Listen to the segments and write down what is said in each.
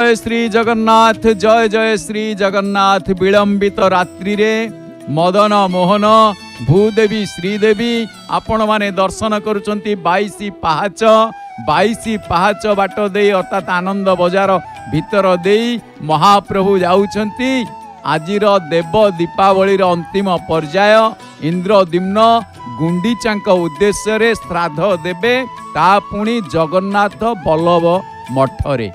जय श्री जगन्नाथ, जय जय श्री जगन्नाथ। विलंबित रात्रि रे मदन मोहन भूदेवी श्रीदेवी आपण माने दर्शन करुचंती 22 पाहाच बाट दे अर्थात आनंद बजार भीतर दे महाप्रभु जाउचंती। आजिर देव दीपावलीर अंतिम पर्याय इंद्रद्युम्न गुंडीचांक उद्देश्य रे श्राद्ध देबे ता पुणी जगन्नाथ बल्लभ मठरे।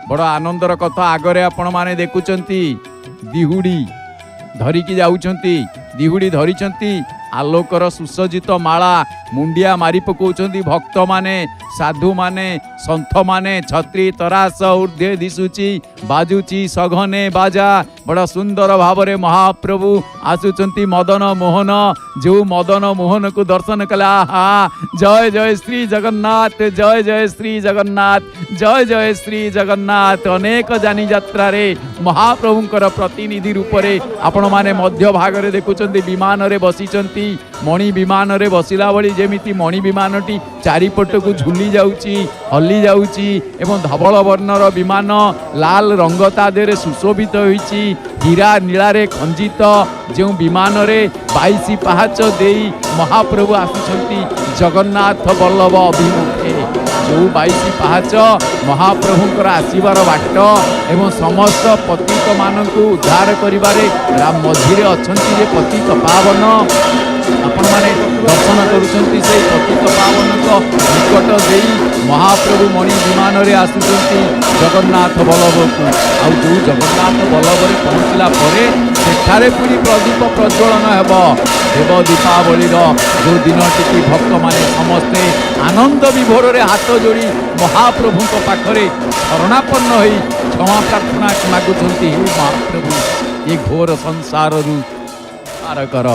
बड़ आनंदर कथा आगरे आपण माने देखुचंती दिहुड़ी धरिकी जाउचंती, दिहुड़ी धरिचंती आलोकर सुसज्जित माला मुंडिया मारी पकाउचंती भक्त माने, साधु माने, संत माने। छत्री तरास ऊर्ध्वे दिशुची बाजुची सघने बाजा। बड़ा सुंदर भावरे महाप्रभु आसुचंती मदन मोहन। जो मदन मोहन को दर्शन कला हा जय जय श्री जगन्नाथ, जय जय श्री जगन्नाथ, जय जय श्री जगन्नाथ। अनेक जानी यात्रा रे महाप्रभुंकर प्रतिनिधि रूप रे आपण माने मध्य भाग रे देखुचंती विमान रे बसिचंती। मणि विमान रे बसिला बळी जेमिति मणि विमानटी चारिपट को झुली जाउची, हली जाउची एवं धवल वर्णर विमान लाल रंगता देरे सुशोभित होईची। हीरा नीलारे खंजित जो विमान रे 22 पाहाच देई महाप्रभु आसुचंती जगन्नाथ बल्लभ अभिमुखे। जो 22 पाहाच महाप्रभुंकर आसीबार बाट एवं समस्त पतित मानकु उद्धार करिबारे मझिरे अछंती जे पतित पावन आपण माने दर्शन करुचंती। से पतित पावन को निकट देई महाप्रभु मणि विमान रे आसुचंती जगन्नाथ बल्लभ को। आ जो जगन्नाथ बल्लभ रे पहुंचला परे सेठारे पुरी प्रदीप प्रज्वलन हेबो। देव दीपावली जो दिन टी भक्त माने समस्ते आनंद विभोर रे हाथ जोड़ी महाप्रभु को पाखरे शरणापन्न होई क्षमा प्रार्थना मागुचंती। हे महाप्रभु ये घोर संसार रु पार कर,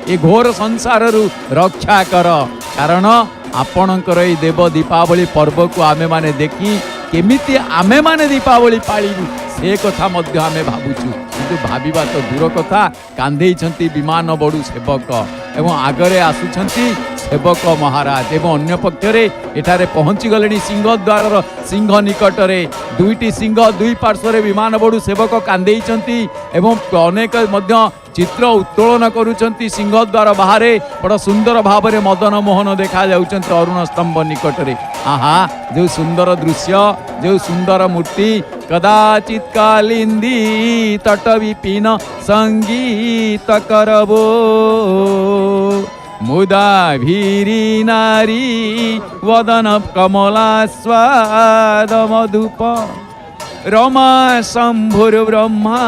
ये घोर संसार रु रक्षा कर। कारण आपणकर ये देव दीपावली पर्व को आमे माने देखी केमिति आमे माने दीपावली पाळिबु से कथा मध्य आमे भाबुछु। किंतु भाबिबा तो दूर कथा। कांधेइछंती विमान बड़ू सेवक एवं आगरे आसुछंती सेवक महाराज एवं अन्य पक्षरे एठारे पहुंची गलेनी सिंहद्वार सिंह निकटरे दुईटी सिंह दुई पार्श्वरे विमान बड़ू सेवक कांधेइछंती एवं अनेक मध्य चित्र उत्तोलन करुचंती सिंहद्वार बाहरे। बड़ सुंदर भाव में मदन मोहन देखा जाउचंती अरुण स्तंभ निकटरे। आहा जो सुंदर दृश्य, जो सुंदर मूर्ति। कदाचित कालिंदी तट विपिन संगीत करबो मुदा भीरी नारी वदन कमला स्वाद मधुप। रमा शंभुर ब्रह्मा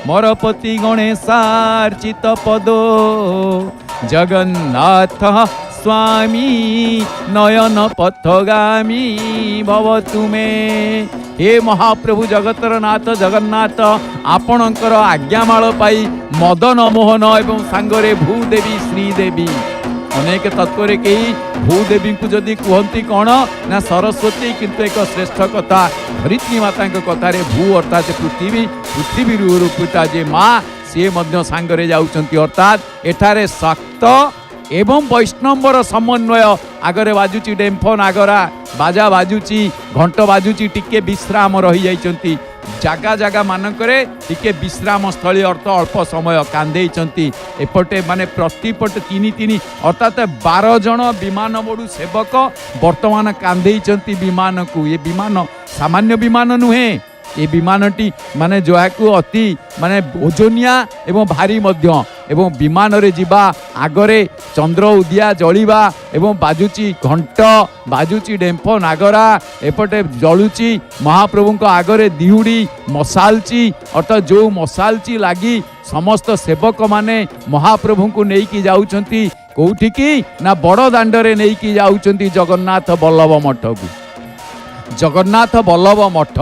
मरपति गणेशार्चित पदो जगन्नाथ स्वामी नयन पथगामी भव तुमे। हे महाप्रभु जगतर नाथ जगन्नाथ आपणकर आज्ञामाल पाई मदन मोहन एवं सांगरे भूदेवी श्रीदेवी अनेक तत्व कई भूदेवी को जदि कहती कौन ना सरस्वती, किंतु एक श्रेष्ठ कथा धरित्री माता कथार भू अर्थात पृथ्वी, पृथ्वी रूपिता जे माँ सी सांगरे जाउचंती। अर्थात एठारे शक्त एवं वैष्णवर समन्वय। आगरे बाजुची डेम्फ नागरा बाजा बाजुची, घंट बाजुची, टिके विश्राम रही जाइचंती। जागा जागा मानकरे टिके विश्राम स्थली अर्थ अल्प समय कांधेइचंती। एपटे माने प्रतिपट तीनी तीनी अर्थात 12 जन विमान बड़ू सेवक वर्तमान कांधेइचंती विमान को। ये विमान सामान्य विमान नुहे। ये विमानटी माने जोहाकु अति माने ओजनिया एवं भारी मध्य एवं विमान रे जीवा आगरे चंद्र उदिया जलिबा एवं बाजुची घंट बाजुची डेम्फ नागरा एपटे जलुची महाप्रभु को आगरे दिहुड़ी मशालची। अर्थात जो मशालची लागी समस्त सेवक माने महाप्रभु को नेकी जाउचंती कोठिकी ना बड़ दांडरे नेकी जाउचंती जगन्नाथ बल्लभ मठ को। जगन्नाथ बल्लभ मठ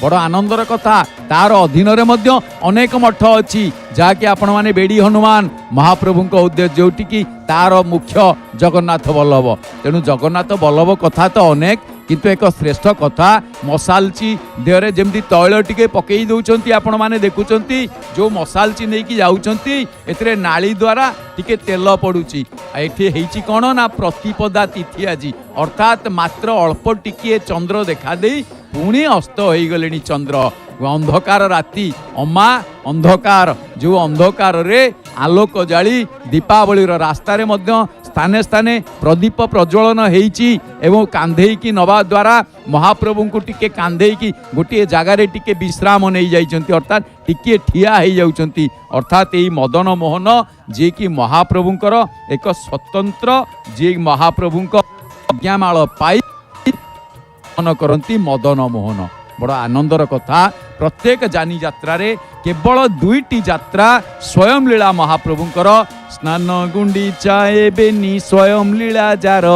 बड़ आनंदर कथा। तार अधीन रे मध्य अनेक मठ अच्छी जहाँकि आपण माने बेड़ी हनुमान महाप्रभु उद्देश्य जोटिकी तार मुख्य जगन्नाथ बल्लभ। तेणु जगन्नाथ बल्लभ कथा तो अनेक, किंतु एक श्रेष्ठ कथा मशालची देहरे जमती तैल टिके पकई दउचंती आपण माने देखुचंती। जो मशालची नेकी जाउचंती एतरे नाली द्वारा टिके तेल पड़ुची। एठी हेची कोन ना प्रतिपदा तिथि आज, अर्थात मात्र अल्प टिके चंद्र देखा देई पुणी अस्त हो गले चंद्र अंधकार राति अमा अंधकार जो अंधकार रे आलोक जाली दीपावली रास्ता रे मध्य स्थाने स्थाने प्रदीप प्रज्वलन होईची एवं कांधे की नवा द्वारा महाप्रभु को टिके कांधे की गोटे जगार टिके विश्राम नहीं जाइछंती अर्थात टिके ठिया हो जाउछंती अर्थात यही मदन मोहन जे कि महाप्रभुंकर एक स्वतंत्र जे महाप्रभुंक आज्ञामाल पाई करती मदन मोहन बड़ आनंदर कथा प्रत्येक जानी यात्रा रे केवल दुईटी यात्रा स्वयं लीला महाप्रभुंकर स्नान गुंडीचा बेनी स्वयं लीला जार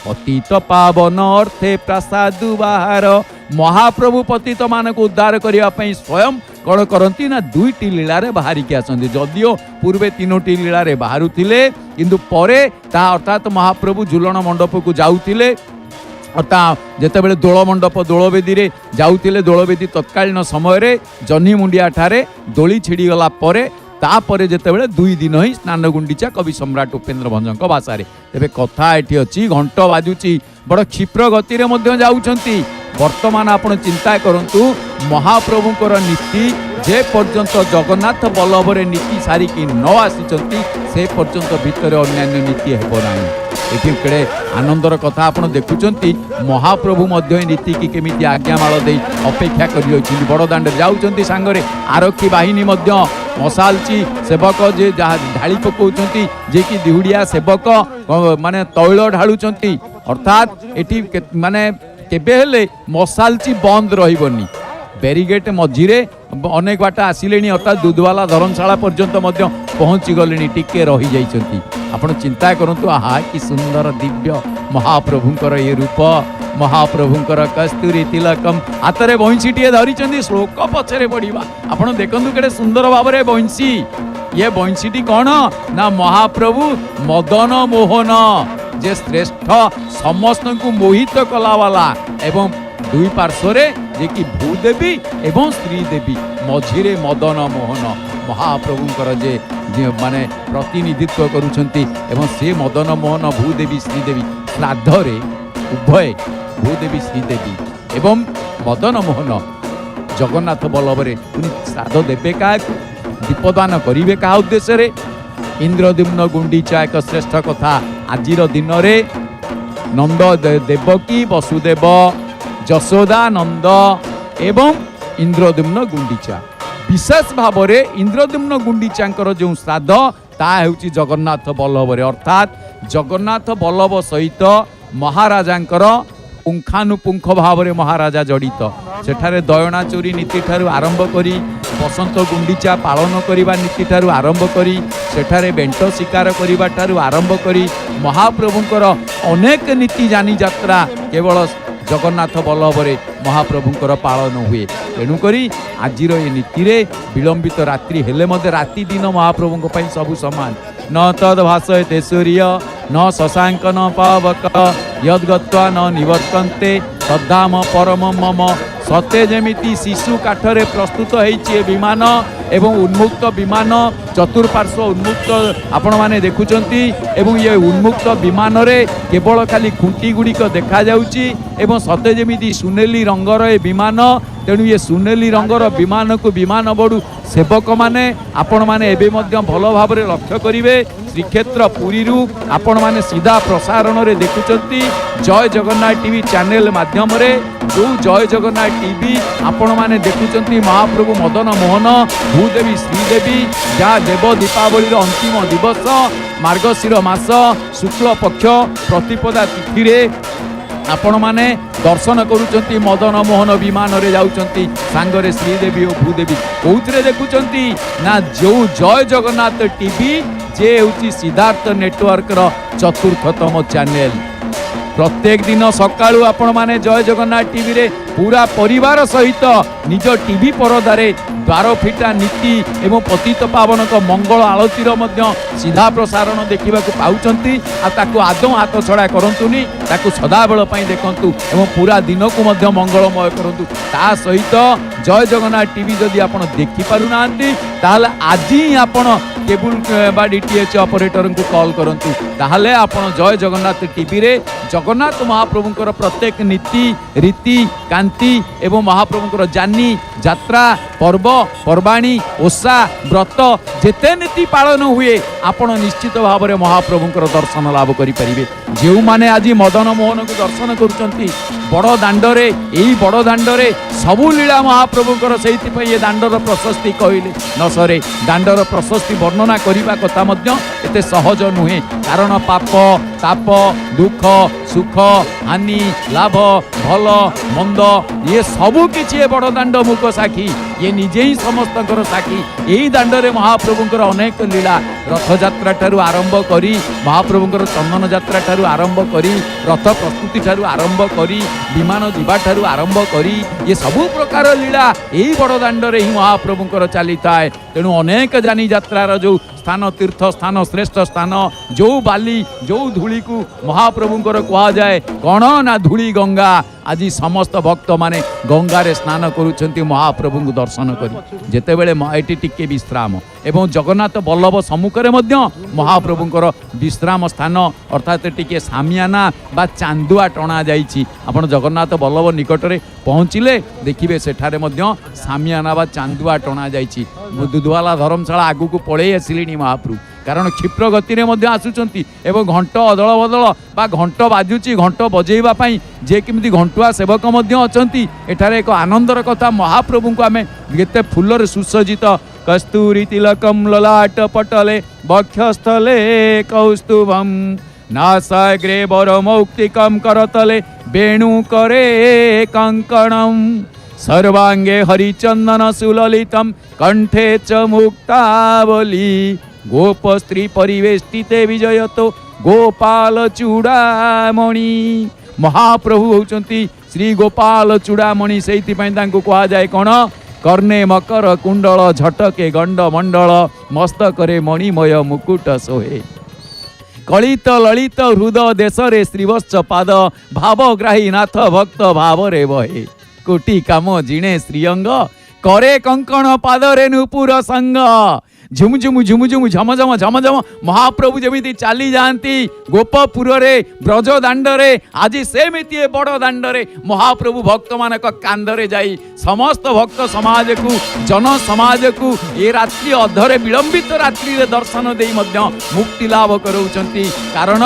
पतित पावन अर्थे प्रसाद बाहार महाप्रभु पतित मान को उद्धार करने स्वयं कौन करती ना दुईटी लीला रे बाहर की आसती जदियो पूर्वे तीनोटी लीला रे बाहर थिले किंतु परे ता अर्थात महाप्रभु झुलन मंडप को जाउथिले अर्थात जितेबाला दोल मंडप दोलवेदी रे जाउथिले दोलवेदी तत्कालीन समय रे जन्ही मुंडिया ठारे दोली छिड़ी गला परे तापरे जितेबाला 2 दिन ही स्नान गुंडीचा कवि सम्राट उपेन्द्र भंजक भाषा तेरे कथा एठी अछि घंट बाजुची बड़ क्षिप्र गति रे मध्य जाउछंती वर्तमान आपण चिंता करंतु महाप्रभुंकर नीति जे पर्यंत जगन्नाथ बल्लभ रे नीति सारिकी न आसीचंती से पर्यंत भितर अन्यान्य नीति हेबो नाही एठी केड़े आनंदर कथा आपण देखुचंती महाप्रभु मध्य नीति की केमिति आज्ञामाल दे अपेक्षा करि अछि बड़दाण्ड जाउचंती सांगरे आरक्षी बाहिनी मध्य मशालची सेवक जे ढाली पकाउचंती जे कि दिहुडिया सेवक माने तैल ढालुचंती अर्थात एठी माने केबे हेले मशालची बंद रहिबनी बैरिगेट मझिरे अनेक बाट आसिले अर्थात दूधवाला धर्मशाला पर्यंत पहुँची गले टिके रही जाइछंती आपण चिंता करंतु आहा कि सुंदर दिव्य महाप्रभुंकर ये रूप महाप्रभुंकर कस्तूरी तिलकम हातरे बंशीटे धरिचंती श्लोक पछरे पड़िबा आपण देखंतु केडे सुंदर भाबरे बंशी ये बंशीटी कौन ना महाप्रभु मदन मोहन जे श्रेष्ठ समस्त को मोहित कला वाला एवं दुई पार्श्वरे जे कि भूदेवी एवं श्रीदेवी मझिरे मदन मोहन महाप्रभुंकर जे माने प्रतिनिधित्व करुछंती एवं से मदन मोहन भूदेवी श्रीदेवी श्राद्ध रे उभय भूदेवी श्रीदेवी एवं मदन मोहन जगन्नाथ बल्लभ रे श्राद्ध देवे का दीपदान करिवे का उद्देश्य रे इंद्रद्युम्न गुंडीचा एक श्रेष्ठ कथा आजिर दिन रे नंद देवकी वसुदेव जशोदा नंद एवं इंद्रद्युम्न गुंडीचा विशेष भाव रे इंद्रद्युम्न गुंडीचांकर जो श्राद्ध ता हेउची जगन्नाथ बल्लभ रे अर्थात जगन्नाथ बल्लभ सहित महाराजांकर पुंखानुपुंख भाव रे महाराजा जड़ित सेठारे दयना चोरी नीति ठारू आरंभ करी बसंत गुंडीचा पालन करिबा नीति ठारू आरंभ करी सेठारे बेंट शिकार करिबा ठारू आरंभ करी महाप्रभुंकर अनेक नीति जानी यात्रा केवल जगन्नाथ बल्लभ रे महाप्रभुंकर पालन हुए तेणुकरी आजिर ये नीति रे विलंबित रात्रि हेले मध्य राति दिन महाप्रभुंक पई सबु समान न तद भाषयते सूर्य न शशांक न पावक यद्गत्वा न निवर्तन्ते तद्धाम परम मम सते जेमिति शिशु काठरे प्रस्तुत होइछि विमान एवं उन्मुक्त विमान चतुर्पार्श्व उन्मुक्त आपण माने देखुचंती एवं ये उन्मुक्त विमान रे केवल खाली खुंटी गुड़िक देखा जाउची एवं सते जेमिति सुनेली रंगर ए विमान तेणु ये सुनेली रंगर विमान को विमान बड़ू सेवक माने आपण माने एबे मध्य भल भाव रे लक्ष्य करिवे श्रीक्षेत्र पुरी आपण माने सीधा प्रसारण रे देखुचंती जय जगन्नाथ टीवी चैनल माध्यम रे जो जय जगन्नाथ टीवी आपण माने देखुचंती महाप्रभु मदन मोहन भूदेवी श्रीदेवी जहाँ देव दीपावली अंतिम दिवस मार्गशीर मास शुक्ल पक्ष प्रतिपदा तिथि रे आपण माने दर्शन करुचंती मदन मोहन विमान रे जाउचंती सांगरे श्रीदेवी और भूदेवी कोउतरे देखुचंती ना जो जय जगन्नाथ टीवी जे होची सिद्धार्थ नेटवर्क रो चतुर्थतम चैनल प्रत्येक दिन सकाळू आपण माने जय जगन्नाथ टीवी रे पूरा परिवार सहित निज टीवी परदारे 12 फिटा नीति एवं पतित पावन को मंगल आलतीर मध्य सीधा प्रसारण देखा पाउचंती आ ताकू आदौ हाथ छड़ा करंतुनी ताकू सदाबेल पई देखंतु एवं पूरा दिन को मध्य मंगलमय करंतु ता सहित जय जगन्नाथ टीवी जदि आपण देखि पारु नांती ताले आज ही आपण केबल बा डीटीएच ऑपरेटर को कॉल करंतु ताहले आपण जय जगन्नाथ टीवी रे जगन्नाथ महाप्रभुंकर प्रत्येक नीति रीति शांति एवं महाप्रभुंकर जानी यात्रा पर्व पर्वाणी ओषा व्रत जेते नीति पालन हुए आपण निश्चित भाव में महाप्रभुंकर दर्शन लाभ करें। जो माने आज मदन मोहन को दर्शन करुँच बड़ दाण्डरे यही बड़ दाण्डरे सबू लीला महाप्रभुंकर से ये दाण्डर प्रशस्ति कहले न सरे। दाण्डर प्रशस्ति वर्णना करने कथा एते सहज नुहे कारण पाप ताप दुख सुख हानि लाभ भल मंद ये सबू किसी बड़ दाण्ड मुख साक्षी ये निजे ही समस्त साक्षी। यही दाण्डरे महाप्रभुंकर अनेक लीला रथ यात्रा ठारू आरंभ करी महाप्रभुंकर चंदन यात्रा ठारू आरंभ करी रथ प्रस्तुति ठारू आरंभ करी विमान जीवा ठारू आरंभ करी ये सबू प्रकार लीला यही बड़ दाण्डरे ही महाप्रभुंकर चली थाए। तेणु अनेक जानी यात्रार जो स्थान तीर्थ स्थान श्रेष्ठ स्थान जो बाली जो धूली को महाप्रभुंकर कहा जाए कौन ना धूली गंगा। आज समस्त भक्त माने गंगारे स्नान करुछंती महाप्रभु को दर्शन करी जेतेबेले एटी टिके विश्राम एवं जगन्नाथ बल्लभ सम्मुखरे मध्य महाप्रभुंकर विश्राम स्थान अर्थात टिके सामियाना बा चांदुआ टणा जाइछि। आपण जगन्नाथ बल्लभ निकटरे पहुँचिले देखिबे सेठारे मध्य सामियाना बा चांदुआ टणा जाइछि। दुधवाला धर्मशाला आगु को पळेई आसिलेनी महाप्रभु कारण क्षिप्र गति में आसुचंती एवं घंट अदल बदल बा घंट बाजुची घंट बजेଇବା ପାଇଁ जे किमिति घंटुआ सेवक अछंती एठारे एक आनंदर कथा महाप्रभु को आमे केते फुलर सुसज्जित कस्तूरी तिलकम ललाट पटले वक्षस्थले कौस्तुभम नासाग्रे वरमौक्तिकम करतले वेणु करे कंकणम सर्वांगे हरिचंदन सुललितम कंठे च मुक्तावली गोप स्त्री परिवेष्टिते विजयतो गोपाल चूड़ामणि। महाप्रभु होचंती श्री गोपाल चूड़ामणि से कहा जाए कौन कर्णे मकर कुंडल झटके गंड मंडल मस्तकरे मणिमय मुकुट सोहे कलित ललित हृद देशरे श्रीवत्स पाद भावग्राही नाथ भक्त भावरे बहे कोटि काम जिणे श्रीअंग करे कंकण पादरे नुपुर संग झुम झुम झुम झुम झम झम झम झम महाप्रभु जमी चली जाती गोपपुर रे ब्रज दाण्डरे आज सेमिति बड़ दाण्डरे महाप्रभु भक्त मान कांदरे जाई समस्त भक्त समाज को जन समाज को ये रात्रि अधरे विलंबित रात्रि रे दर्शन दे मुक्ति लाभ करोचंती कारण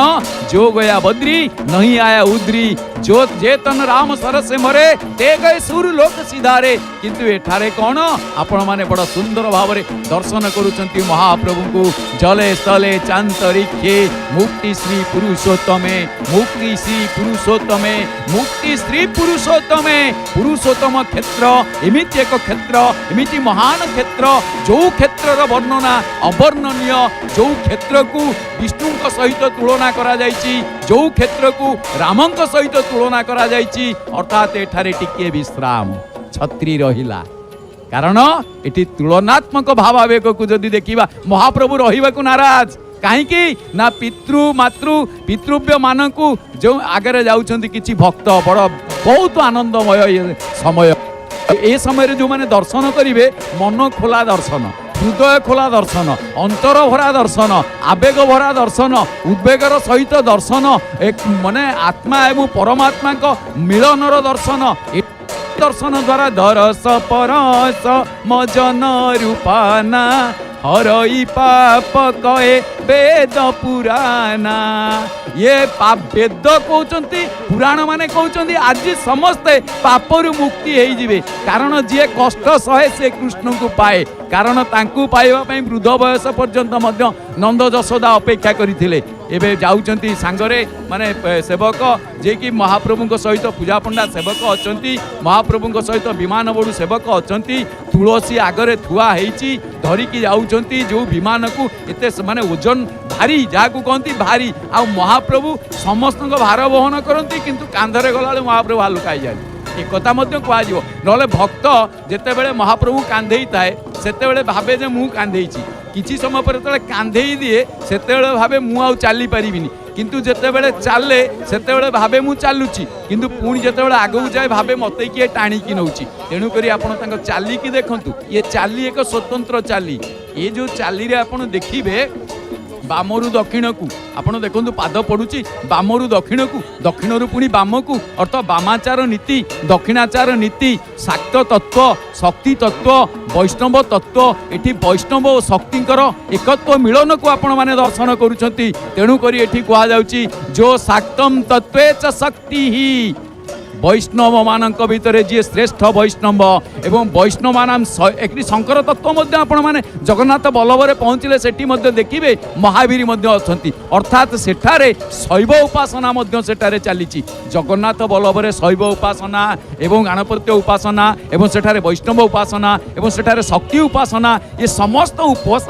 जो गया बद्री नहीं आया उद्री जो जेतन राम सरसे मरे ते गए सुर लोक सिधारे किंतु एठारे कौन आपण माने बड़ सुंदर भाव दर्शन करू महाप्रभु को जले स्थले चांतरिक्षे मुक्ति श्री पुरुषोत्तमे मुक्ति श्री पुरुषोत्तमे मुक्ति श्री पुरुषोत्तमे पुरुषोत्तम क्षेत्र एमिति एक क्षेत्र एमिति महान क्षेत्र जो क्षेत्रर वर्णना अवर्णनीय जो क्षेत्र को विष्णु सहित तुलना करा जाइछि जो क्षेत्र को रामंक सहित तुलना करा जाइछि अर्थात एठारे टिके विश्राम छत्री रहिला कारण एटी तुलनात्मक भावावेग को जदि देखिबा महाप्रभु रहिबा को नाराज कहीं ना पितृ मातृ पितृव्य मान को जो आगे जाउछंती किछि भक्त बड़ बहुत आनंदमय समय ए समय जो माने दर्शन करिवे मन खोला दर्शन हृदय खोला दर्शन अंतर भरा दर्शन आवेग भरा दर्शन उद्वेगर सहित दर्शन एक माने आत्मा एवं परमात्मा का मिलनर दर्शन दर्शन द्वारा दरस परस मजन रूपाना हरई पाप कहे वेद पुराना ये वेद कहते पुराण माने कहते आज समस्ते पापरु मुक्ति हो जिवे कारण जी कष्ट सहे से कृष्ण को पाए कारण तांकु पाइबा पई वृद्ध बयस पर्यंत मध्य नंद जशोदा अपेक्षा करथिले एबे जाउचंती सांगरे माने सेवक जे कि महाप्रभु सहित पूजा पंडा सेवक अछंती महाप्रभु सहित विमान बड़ू सेवक अछंती तुलसी आगरे थुआ हेची धरिकी जाउचंती जो विमान को एते माने ओजन भारी जाकू कहती भारी आ महाप्रभु समस्त भार वहन करती किंतु कांधरे गला महाप्रभु हालुकाई जाए एक कथा कह ना भक्त जितेबले महाप्रभु कांधे थाए से भावे जे मु कांधे किसी समय पर जो कांधे दिए से भावे मु चली पारिनी किंतु जितेबले चले से भावे मु चलुची किंतु पुणी जितेबले आगू जाए भावे मत किए टाणिकी नौची तेणुक आप चालिकी देखु ये चाली एक स्वतंत्र चाली ये जो चाली रे आप देखिए बामरू दक्षिण को आपण देखो पाद पड़ुची बामरू दक्षिण को दक्षिण रु पुणी बाम को अर्थ बामाचार नीति दक्षिणाचार नीति शाक्त तत्व शक्ति तत्व वैष्णव तत्व एठी वैष्णव और शक्तिंकर एकत्व मिलन को आपण माने दर्शन करुछंती तेणु करी एठी कहा जाउची जो शाक्तम तत्वे च शक्ति ही वैष्णव मानक भितर जी श्रेष्ठ वैष्णव एवं वैष्णव मान एक शंकर तत्व आपण माने जगन्नाथ बल्लभरे पहुँचले सेठी देखिए महावीर अच्छी अर्थात सेठारे शैव उपासना सेठारे चली जगन्नाथ बल्लभरे शैव उपासना एवं गणपत्य उपासना एवं सेठारे वैष्णव उपासना एवं सेठारे शक्ति उपासना ये समस्त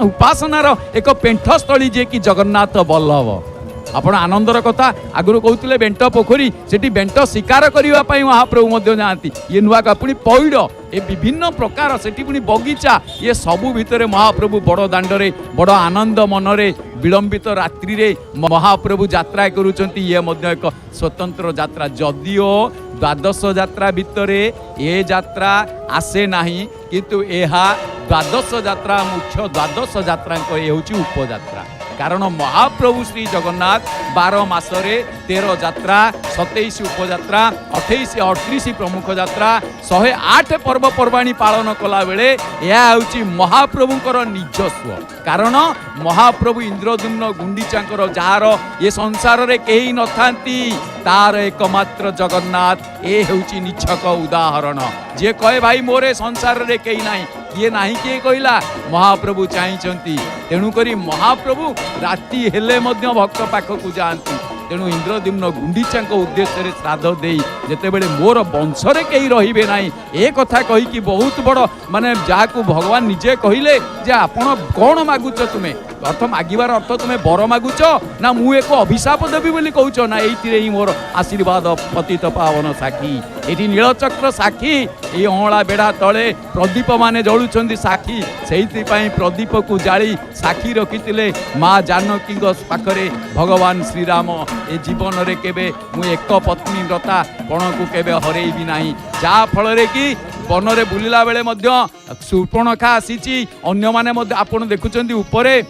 उपासनार एक पेंठस्थली जे कि जगन्नाथ बल्लभ आपण आनंदर कथा आगुरी कहते बेंट पोखरी सेठी बेंट शिकार करने महाप्रभु जाती ये नुआ का पुणी पैड़ ये विभिन्न प्रकार सेठी पुणी बगीचा ये सबू भितर महाप्रभु बड़ दांडरे बड़ आनंद मनरे विलंबित रात्रि रे महाप्रभु यात्रा करुचंती ये मध्य एक स्वतंत्र यात्रा जदिओ द्वादश यात्रा भितर ये यात्रा आसे नाही किंतु यह द्वादश यात्रा मुख्य द्वादश यात्रा ये हूँ उपयात्रा कारण महाप्रभु श्री जगन्नाथ 12 मासरे 13 यात्रा 27 उपयात्रा 28 38 प्रमुख यात्रा 108 पर्वपर्वाणी पालन कला बेले यह हूँ महाप्रभुंकर निजस्व कारण महाप्रभु इंद्रद्युम्न गुंडीचांकर जार ये संसार रे कहीं न थांती तार एकमात्र जगन्नाथ ये हूँ निछक उदाहरण जे कहे भाई मोरे संसार रे कहीं नहीं ये नहीं किए कहला महाप्रभु चाहिए तेणुक महाप्रभु राति हेले भक्त पाखक जाती तेणु इंद्रद्युम्न गुंडीचा उद्देश्य श्राद्ध दे जिते बड़े मोर वंशरे कहीं रे ना ए कथा कहीकि बहुत बड़ माने जहाँ भगवान निजे कहले जे आपण कौन मागुच तुम्हें अर्थ मागिबार अर्थ तुम्हें बर मागुच ना मु एक अभिशाप देवी बोली कहूच ना ये मोर आशीर्वाद पतित पावन साक्षी ये नीलचक्र साक्षी ये अँला बेढ़ा तले प्रदीप माने जलुंट साक्षी से प्रदीप को जाली साक्षी रखी माँ जानकी पाखरे भगवान श्रीराम ए जीवन रे केबे मु एक पत्नी व्रता पण को केबे हरेबी नाही जा फल कि वन रे बुलिला बेले शूर्पणखा आसी अन्य माने आपण देखुचंती उपरे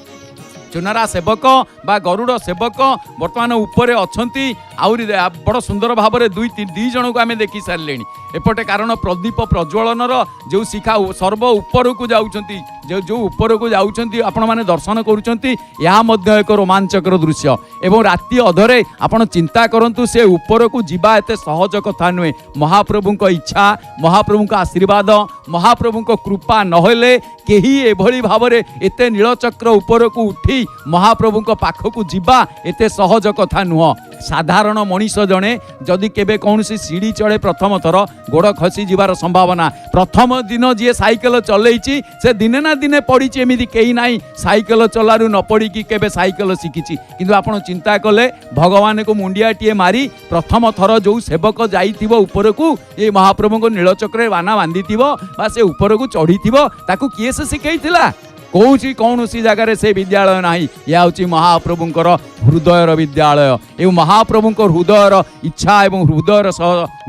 चुनारा सेवक बा गरुड़ सेवक बर्तमान उपरे अच्छी आउरी बड़ सुंदर भाव में दुई जन को आम देखी सारे एपटे कारण प्रदीप प्रज्वलनर जो शिखा सर्व उपर को जाउछंती जो उपर को जाउछंती आपण माने दर्शन करुछंती यह मध्य एक रोमांचकर दृश्य एवं राति अधरे आपण चिंता करंतु से उपर को जीवा एते सहज कथा नुहे महाप्रभु इच्छा महाप्रभु आशीर्वाद महाप्रभु कृपा नहेले केही एभली भाव में एते नीलचक्र उपर को उठी महाप्रभु पाखक जीवा एते सहज कथा नुह साधारण मनीष जड़े जदि केबे कौन सी सीढ़ी चढ़े प्रथम थर गोड़ खसी जीवार संभावना प्रथम दिन जी साइकेल चलैछि से दिने ना दिने पड़ी एमती कहीं ना साइकेल चलारू न पड़ी केबे साइकेल शिखी किंतु आपण चिंता कले भगवान को मुंडियाटीए मारी प्रथम थर जो सेवक जाइथिबो ऊपर को ये महाप्रभु को नीलचक्र बाना बांधी बा से ऊपर को चढ़ी ताकू किए से शिखैथिला कौची कौन सी जगार से विद्यालय ना यह हूँ महाप्रभुंकर हृदयर विद्यालय एवं महाप्रभुंकर हृदयर इच्छा एवं हृदयर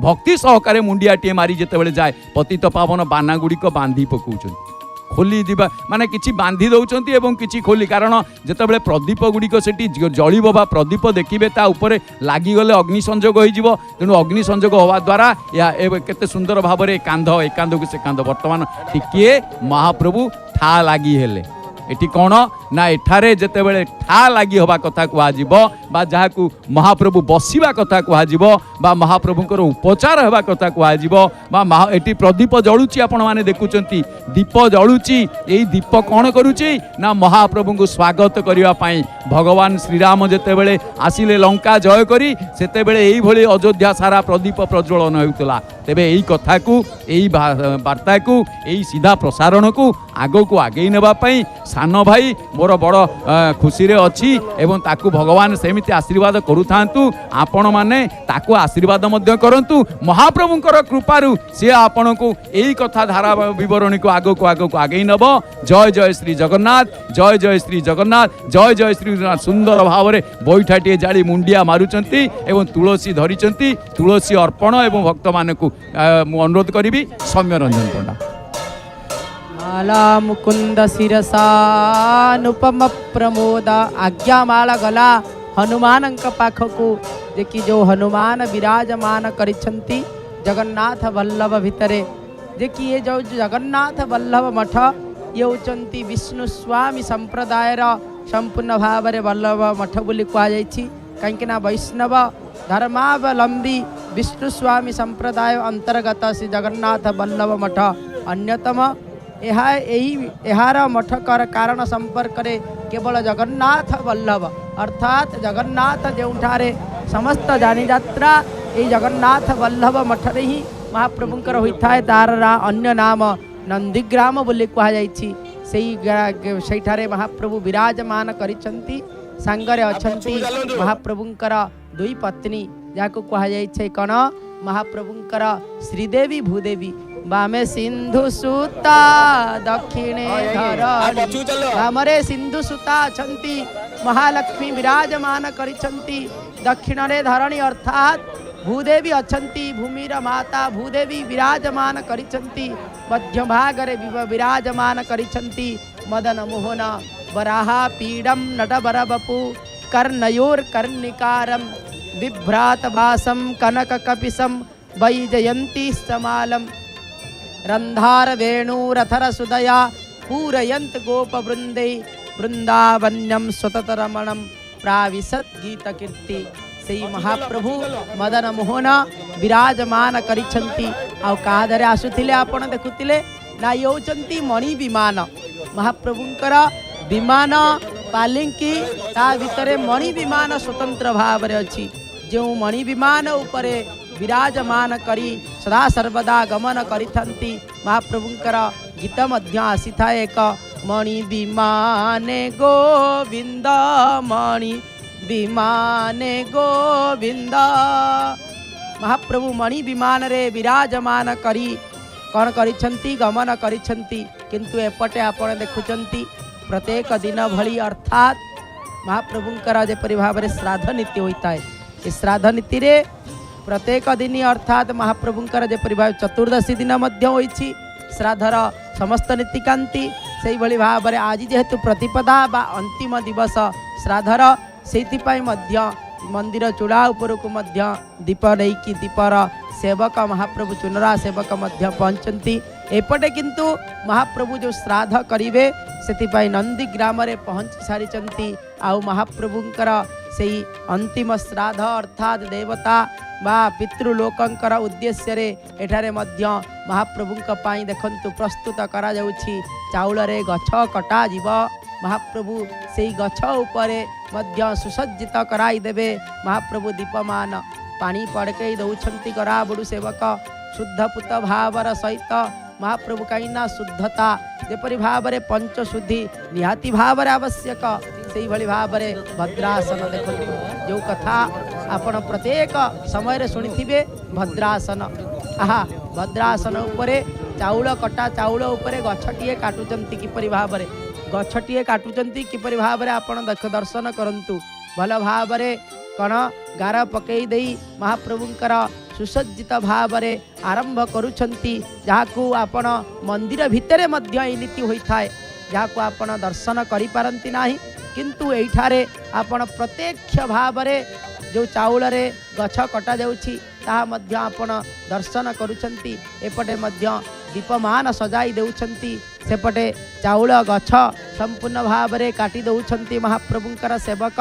भक्ति सहकारे मुंडियाटीए मारी जिते जाए पतित पावन बाना गुड़िक बांधी पकाउछन खोली दिबा माने किछि बांधी दउछंती एवं किछि खोली कारण जेतेबेले प्रदीप गुड़िक सेठी जलिबो बा प्रदीप देखिबे ता ऊपर लागी गले अग्नि संजोग होई जिवो तेणु अग्नि संजोग होवा द्वारा या केते सुंदर भाव में कांध एकांध को से कांध वर्तमान टिकिए महाप्रभु ठा लागी हेले एटी कौन ना एठारे जेतेबेले ठा लागी हवा कथा कुहाजिबो बा जहाकू महाप्रभु बसिबा कथा कुहाजिबो बा महाप्रभुंकर उपचार हवा कथा कुहाजिबो बा एटी प्रदीप जळुची आपण माने देखुचंती दीप जळुची एई दीप कौन करूची ना महाप्रभु को स्वागत करिवा पई भगवान श्रीराम जेतेबेले आसिले लंका जय करी सेतेबेले एई भली अयोध्या सारा प्रदीप प्रज्वलन हेउतला तेबे एई कथा को एई वार्ता को एई सीधा प्रसारण को आगो को आगे नेबा पई सान भाई मोर बड़ खुशी रे अच्छी एवं ताकू भगवान सेमिति आशीर्वाद करूथांतु आपण माने ताकू आशीर्वाद मध्य करंतु महाप्रभुंकर कृपारु से आपण को एई कथा धारा विवरणी को आगो को आगे नब जय जय श्री जगन्नाथ जय जय श्री जगन्नाथ जय जय श्री सुंदर भाव में बैठाटी जाली मुंडिया मारुचंती एवं तुलसी धरिचंती तुलसी अर्पण एवं भक्त मान को अनुरोध करी सौम्य रंजन पंडा माला मुकुंद शिरसानुपम प्रमोद आज्ञामाला गला हनुमान पाखकू जे कि जो हनुमान विराजमान करिछंती जगन्नाथ वल्लभ भितरे जे कि ये जो जगन्नाथ वल्लभ मठ ये होचंती विष्णु स्वामी संप्रदायर संपूर्ण भाव में वल्लभ मठ बोली कहुई कहीं वैष्णव धर्मावलंबी विष्णु स्वामी संप्रदाय अंतर्गत श्री जगन्नाथ वल्लभ मठ अन्यतम यार मठकर कारण संपर्क में केवल जगन्नाथ वल्लभ अर्थात जगन्नाथ जोठारे समस्त जानी यात्रा ये जगन्नाथ वल्लभ मठरे ही महाप्रभुंकर होता है तार अन्य नाम नंदीग्राम बोली कहुई महाप्रभु विराजमान करिछंती सांगरे अछंती महाप्रभुंकर दुई पत्नी जाको कहुई कण महाप्रभुंकर श्रीदेवी भूदेवी बामे सिंधु सुता दक्षिणे धरणी बामरे सिंधु सुता अछंती महालक्ष्मी विराजमान करिछंती दक्षिण रे धरणी अर्थात भूदेवी अछंती भूमिर माता भूदेवी विराजमान करिछंती मध्य भागरे विराजमान करिछंती मदन मोहन वराहा पीडम नटवर बपु कर्णयोर कर्णिकारम बिभ्रात भासम कनक कपिसम वैजयंती समालम रंधार वेणुरथर सुदया पूरयंत गोप वृंदे वृंदावन्यम स्वततरमणम प्राविशत गीत कीर्ति से महाप्रभु मदन मोहन विराजमान करिछंती आउ कादरे आसुथिले आपण देखुथिले ना ये होचंती मणि विमान महाप्रभुंकर विमान पालिंकी ता भितरे मणि विमान स्वतंत्र भाव में अच्छी जो मणि विमान उपरे विराजमान करी सदा सर्वदा गमन करिथंती महाप्रभुंकर गीत मध्य आसी था एक मणि विमाने गोविंद मणि विमाने गोविंद महाप्रभु मणि विमान रे विराजमान करी कौन करिछंती गमन करिछंती किंतु एपटे आपण देखुचंती प्रत्येक दिन भली अर्थात महाप्रभुंकर जेपरि भाव में श्राद्ध नीति होता है इस श्राद्ध नीति रे प्रत्येक दिन अर्थात महाप्रभुंकर जेपरि भाव चतुर्दशी दिन मध्य होइछि श्राद्धर समस्त नीतिकांति से भाव में आज जेहेतु प्रतिपदा बा अंतिम दिवस श्राद्धर से मंदिर चूड़ा उपरकू दीप नहीं दीपर सेवक महाप्रभु चुनरा सेवक पहुँचती एपटे किंतु महाप्रभु जो श्राद्ध करेंगे से नंदी ग्राम रे पहुँच सारी आउ महाप्रभुंकर से अंतिम श्राद्ध अर्थात देवता बा पितृलोकंकर उद्देश्य रे एठारे मध्य महाप्रभुंक पाई देखंतु प्रस्तुत करा जाउछि चाउल रे गछ कटा जीव महाप्रभु से गछ उपरे मध्य सुसज्जित कराई देवे महाप्रभु दीपमान पानी पड़कई दौछंती करा बड़ू सेवक शुद्ध पुत भावर सहित महाप्रभु कहीं शुद्धता जेपरि भाव में पंचशुद्धि निहाती भाव आवश्यक से भाव में भद्रासन देखो जो कथा आपण प्रत्येक समय शुणिथिबे भद्रासन आहा भद्रासन उपरे चाउल कटा चाउल उपरे गछटिए काटुचंती किपरि भाव में गछटिए काटुचंती किपरि भाव में आपण दर्शन करंतु भल भाव में कण गार पकई देई महाप्रभुंकर सुसज्जित भाव में आरंभ करुछंती जहाकू आपण मंदिर भितरे मध्य ए नीति होता है जहाकू आपण दर्शन करि पारंती नाही किंतु एठारे आपण प्रत्यक्ष भाव में जो चाउल रे गछ कटा जाउछि ताहा मध्य आपण दर्शन करुछंती एपटे मध्य दीपमान सजाई देउछंती सेपटे चाउल गछ संपूर्ण भाव में काटी दउछंती महाप्रभुंकर सेवक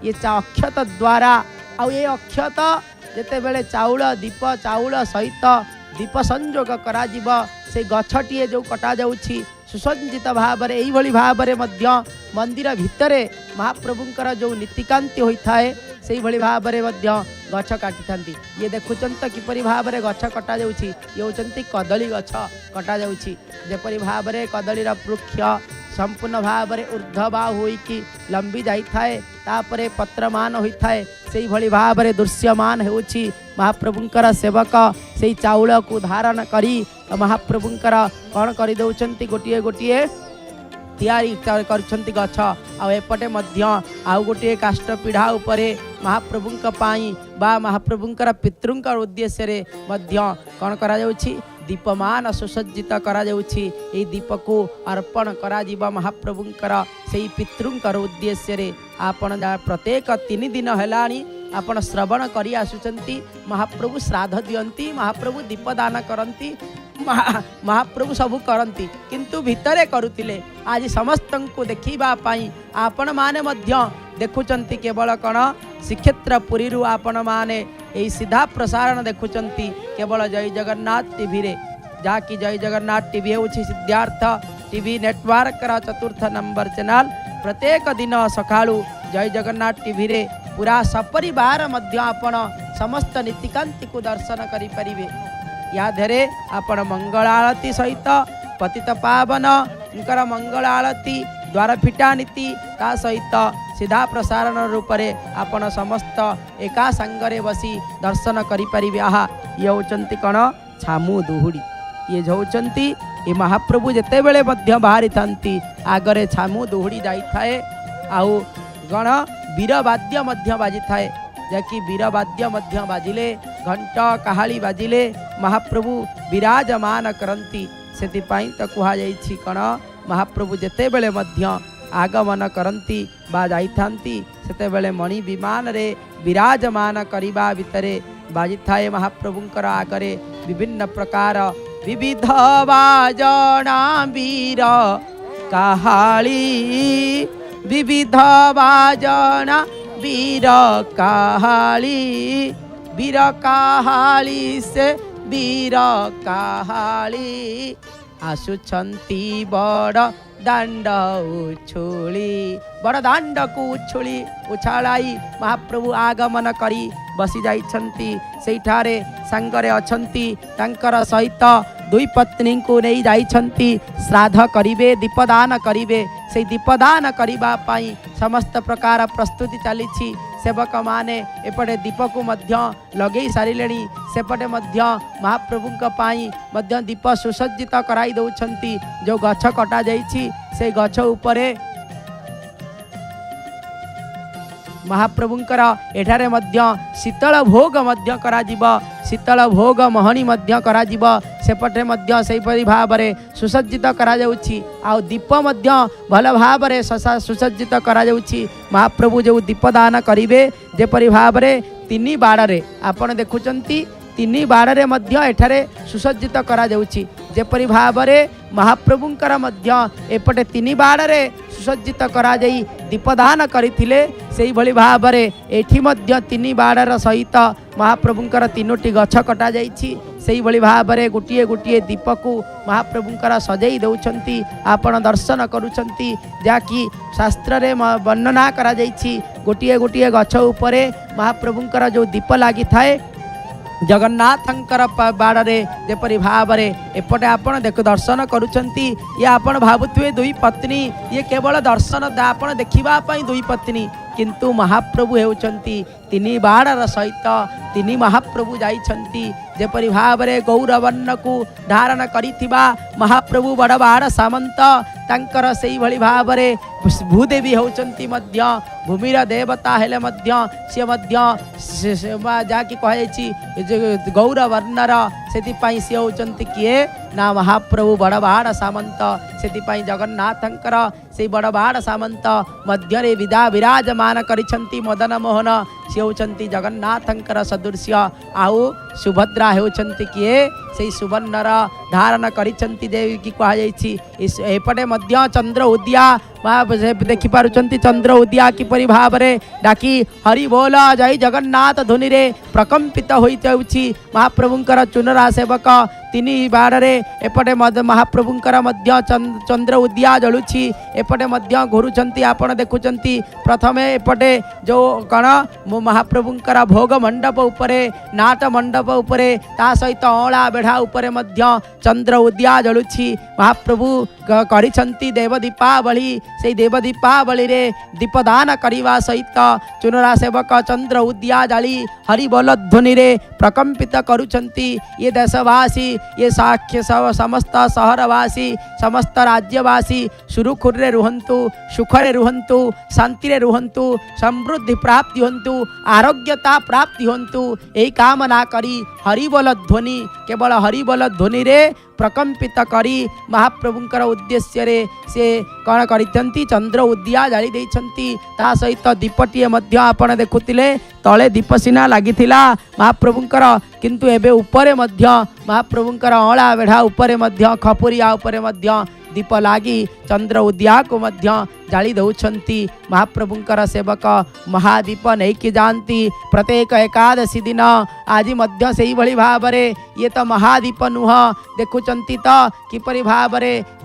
ये अक्षत द्वारा आउ ये अक्षत जेते बेले चाउल दीप चाउल सहित दीप संजोग करा जीव से गछटिए जो कटा जाउछि सुसज्जित भाव में यही भाव में मध्य मंदिर भितरे महाप्रभुंकर जो नीतिकांति होता है से भाव में गछ काटी था ये देखुंत किपरि भाव में गछ कटा जाउछि ये होचंती कदली गछ कटा जाउछि जेपरि भाव में कदलीर वृक्ष संपूर्ण भाव में ऊर्ध्वबा होइकी लंबी जाइए तापरे पत्रमान होता है से भाव में दृश्यमान होछि महाप्रभुंकर सेवक से चाउल को धारण करी महाप्रभुंकर कौन कर दौरान गोटे गोटे तैयारी करछंती गछ आउपटे आउ गोटे काष्ठ पीढ़ा उपरे महाप्रभुंक पाई बा महाप्रभुंकर पितृंकर उद्देश्य रे मध्य कौन करा जाउछि दीपमान सुसज्जित करा जाउछि। एई दीप को अर्पण करा जीवा महाप्रभुंकर सेई पितृंकर उद्देश्य रे आपण प्रत्येक 3 दिन हेलाणी आपण श्रवण करी आसुचंती। महाप्रभु श्राद्ध दियंती, महाप्रभु दीपदान करंती, महाप्रभु सबु करंती, किंतु भितरे करुतिले। आज समस्तन को देखिबा पाई आपण माने मध्य देखुचंती। केवल कण श्रीक्षेत्र पुरी रु आपण माने एई सीधा प्रसारण देखुचंती केवल जय जगन्नाथ टीवी रे, जाकि जय जगन्नाथ टीवी होछि सिद्धार्थ टीवी नेटवर्क रा 4th नंबर चैनल। प्रत्येक दिन सकाळु जय जगन्नाथ टीवी रे पूरा सपरिवार मध्य आपण समस्त नीतिकांति को दर्शन करि परिबे। या धरे आपण मंगल आरती सहित पतित पावन उनकर मंगल आरती द्वार फिटा नीति ता सहित सीधा प्रसारण रूप रे आपण समस्त एका संगरे बसी दर्शन करि परिबे। आहा ये होचंती कण छामु दुहुडी, ये होचंती ए महाप्रभु जेते बेले मध्य बाहरी थांती आगरे छामु दुहुडी जाई थाए। आउ गण वीरवाद्य मध्य बाजी थाए, जाकि वीरवाद्य मध्य बाजिले घंट काहाली बाजिले महाप्रभु विराजमान करंती। सेतिपाई तो कुहा जाइछि कण महाप्रभु जेते बेले मध्य आगमन करंती बा जाइथांती सेते बेले मणि विमान रे विराजमान करिबा भितरे बाजी थाए महाप्रभुंकर आगरे विभिन्न प्रकार विविध बाजना वीर काहाली, विविध बाजना वीर काहाली, वीर काहाली से वीर काहाली आसुछंती बड़ दांड उछुली। बड़ दांड को उछुली उछालाई महाप्रभु आगमन करी बसी जाइछंती। सेठारे संगरे अछंती तांकर सहित 2 पत्नी को नहीं जाइछंती श्राद्ध करिवे, दीपदान करिवे। से दीपदान करिबा पाई समस्त प्रकार प्रस्तुति चलीछि। सेवक माने एपटे दीप को मध्य लगे सारिलेणी, सेपटे मध्य महाप्रभुंक पाई मध्य दीप सुसज्जित कराई दउछंती। जो गछ कटा जाइछि से गछ उपरे महाप्रभुंकर एठारे मध्य शीतल भोग मध्य करा जीव, शीतल भोग महणी मध्य करा जीव। सेपटे मध्य सेपरि भाबरे सुसज्जित करा जाउछि। आ दीप मध्य भल भाबरे सुसज्जित करा जाउछि। महाप्रभु जो दीपदान करिवे जेपरि भाबरे 3 बाड़े आपण देखुचंती 3 बाड़े मध्य एठारे सुसज्जित करा जाउछि। जेपरि भाबरे महाप्रभुंकर मध्य एपटे 3 बाड़े सुसज्जित करा जाई दीपदान करिथिले, सेही भली भाबरे एठी मध्य 3 बाड़र सहित महाप्रभुंकर 3टी गछ कटा जाइछि। सेही भली भाबरे गोटिए गोटिए दीप को महाप्रभुंकर सजाई दउछंती आपण दर्शन करूछंती। जाकि शास्त्र रे वर्णना करा जाइछि गोटिए गोटिए गछ उपरे महाप्रभुंकर जो दीप लागि थाए जगन्नाथंकर बाड़े जेपरि भावरे एपटे आपण देख दर्शन करूछंती। ये आपण भाबुथुए 2 पत्नी, ये केवल दर्शन आपण देखिबा पई 2 पत्नी, किंतु महाप्रभु हेउचंती 3 बाड़र सहित 3 महाप्रभु जाइछंती। जेपरि भावरे गौरवर्ण को धारण करिथिबा महाप्रभु बड़ बाड़ सामंत तांकर सेही भली भावरे भूदेवी होचंती मध्य भूमिर देवता हेले मध्य से मध्य जाकि कह जाइछि गौरवर्णर सेतिपाई से होचंती किए ना महाप्रभु बड़ बाड़ सामंत। सेतिपाई जगन्नाथंकर से बड़ बाड़ सामंत मध्य रे विराजमान करिछंती मदन मोहन से होचंती जगन्नाथंकर सदृश्य। आउ सुभद्रा होचंती किए से सुवर्णर धारण करिछंती देवी की कह जाइछि। एपटे मध्य चंद्र उदिया देखि पारुचंती चंद्र उदिया किपरि भावरे डाकी हरि बोल जय जगन्नाथ ध्वनि रे प्रकंपित होइछि महाप्रभुंकर चुनरा सेवक 3 बाड़े। एपटे महाप्रभुंकर मध्य चंद्र उदिया जलुछि। एपटे मध्य घुरुचंती आपण देखुचंती। प्रथमे एपटे जो कण महाप्रभुंकर भोग मंडप उपरे नाट मंडप उपरे ता सहित अला बेढ़ा उपरे मध्य चंद्र उदिया जलुछि। महाप्रभु करिछंती देव दीपावली। से देव दीपावली रे दीपदान करिवा सहित चुनरा सेवक चंद्र उदिया जाली हरि बोल ध्वनि रे प्रकम्पित करुछन्ति ये देशवासी ये साख्य समस्त सहरवासी समस्त राज्यवासी सुरुखुरे रुहन्तु सुखरे रुहन्तु शांति रुहन्तु समृद्धि प्राप्ति हन्तु आरोग्यता प्राप्ति हन्तु यही कामना करी हरिबोल ध्वनि केवल हरिबोल ध्वनि रे प्रकम्पित करी महाप्रभुंकर उद्देश्य रे से कौन करितंती चंद्र उद्या जाली देइछंती ता सहित दीपटीए मध्य आपण देखुतिले तले दीप सिना लागिथिला महाप्रभुंकर किंतु एबे उपरे मध्य महाप्रभुंकर अळा बेढा उपरे मध्य खपुरिया उपरे मध्य दीप लागी चंद्र उद्या को मध्य जाली दौछंती महाप्रभुंकर सेवक महादीप नहीं कि जानती प्रत्येक एकादशी दिन आज मध्य से भली भाव ये तो महादीप नुह देखुचंती तो किपरि भाव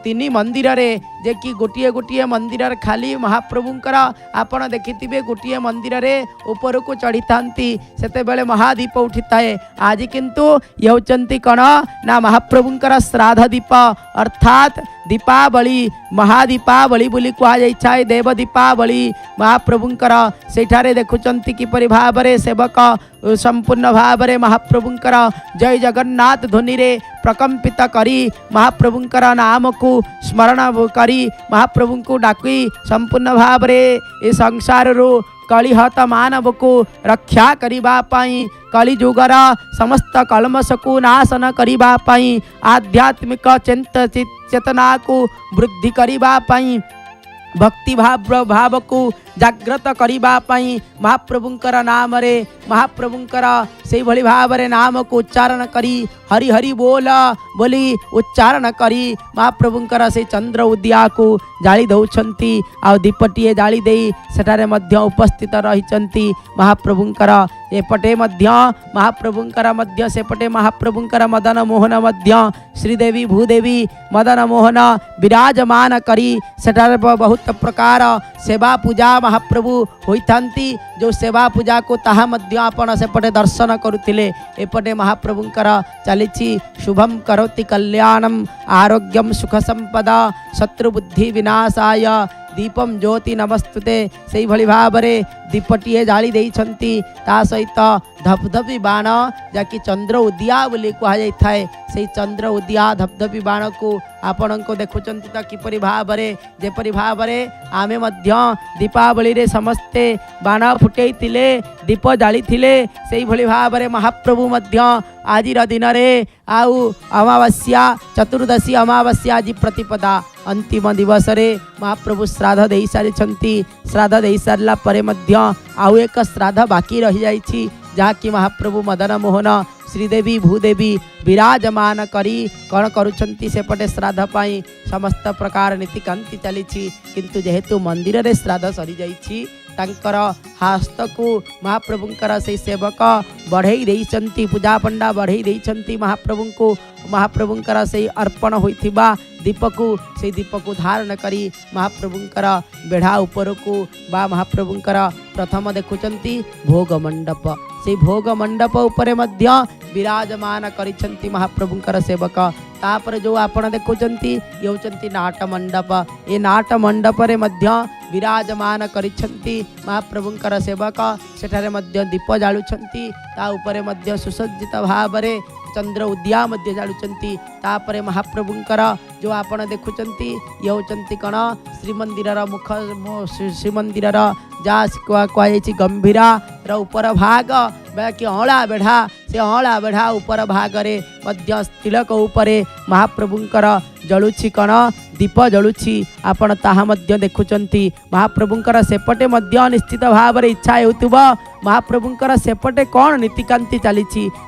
तीन मंदिर रे जे कि गोटे गोटे मंदिर खाली महाप्रभुंकर आपण देखिथिबे गोटे मंदिर रे ऊपर को चढ़ी थांती सेते बेले महादीप उठी थाए आज किंतु ये होचंती कण ना महाप्रभुंकर श्राद्ध दीप अर्थात दीपावली महादीपावली बोली कह जाए देव दीपावली महाप्रभुंकर सेठारे देखुचंती किपरि भाव सेवक संपूर्ण भाव महाप्रभुंकर जय जगन्नाथ ध्वनि रे प्रकम्पित करी महाप्रभुंकर नाम को स्मरण करी महाप्रभु को डाकी संपूर्ण भाव ए संसार रू कलिहत मानव को रक्षा करिबा पाई कलि जुगर समस्त कलमश को नाशन करिबा पाई आध्यात्मिक चेतना को वृद्धि करिबा पाई भक्ति भाव को जागृत करिबा पाई महाप्रभुंकर नाम रे महाप्रभुंकर से भली भाव रे नाम को उच्चारण करी हरि हरि बोली उच्चारण करी महाप्रभुंकर से चंद्र उद्या को जाली दौछंती आ दीपटीए जाली देई सेठारे मध्य उपस्थित रहिचंती महाप्रभुंकर एपटे मध्य महाप्रभुंकर मध्य सेपटे महाप्रभुंकर मदन मोहन मध्य श्रीदेवी भूदेवी मदन मोहन विराजमान करी सेठारे बहुत प्रकार सेवा पूजा महाप्रभु होइथांती जो सेवा पूजा को ताहा मध्य आपण सेपटे दर्शन करुथिले एपटे महाप्रभुंकर चलीछि शुभम करोति कल्याणम आरोग्यम सुख संपदा शत्रु बुद्धि विनाशाय दीपम ज्योति नमस्तुते से भली भाव दीपटीए जाली देइछंती ता सहित धपधपी बाण जाकि चंद्र उद्या बोली कह जाए से चंद्र उद्या धपधपी बाण को आपण को देखुचंती तो किपरि भाव जेपरि भाव आमे मध्य दीपावली रे समस्ते बाण फुटई थिले दीप जाली थिले से भली भाव महाप्रभु मध्य आजिर दिन रे आउ अमावास्या चतुर्दशी अमावास्या आज प्रतिपदा अंतिम दिवस रे महाप्रभु श्राद्ध दे सारी श्राद्ध दे सारा परे मध्य आउ एक श्राद्ध बाकी रही जाइछि जहाँकि महाप्रभु मदन मोहन श्रीदेवी भूदेवी विराजमान करी कौन करुछंती सेपटे श्राद्ध पाई समस्त प्रकार नीतिकांति चली किंतु जेहेतु मंदिर रे श्राद्ध सरी जाइछि तांकर हस्त को महाप्रभुंकर से सेवक बढ़ई देइछंती पूजा पंडा बढ़ई देइछंती महाप्रभु को महाप्रभुंकर से अर्पण होइथिबा दीप को धारण करी महाप्रभुंकर बेढ़ा ऊपर को बा महाप्रभुंकर प्रथम देखुचंती भोग मंडप से भोग मंडप उपरे मध्य विराजमान करिछंती महाप्रभुंकर सेवक तापर जो आपण देखुचंती ये होचंती नाट मंडप ये नाट मंडप रे मध्य विराजमान करिछंती महाप्रभुंकर सेवक सेठारे मध्य दीप जालुछंती ता उपरे मध्य सुसज्जित भावरे चंद्र उद्या मध्य जालुचंती तापरे महाप्रभुंकर जो आपण देखुचंती ये होचंती कण श्रीमंदिर मुख श्रीमंदिर जा कहुई गंभीरा र ऊपर भाग कि अँला बेढ़ा से अँला बेढ़ा ऊपर भागरे मध्य तिलक उपरे महाप्रभुंकर जलुछि कण दीप जलुछि आपण ताहा मध्य देखुचंती महाप्रभुंकर सेपटे मध्य निश्चित भाव रे इच्छा हेउतबो महाप्रभुंकर सेपटे कौन नीतिकांति चली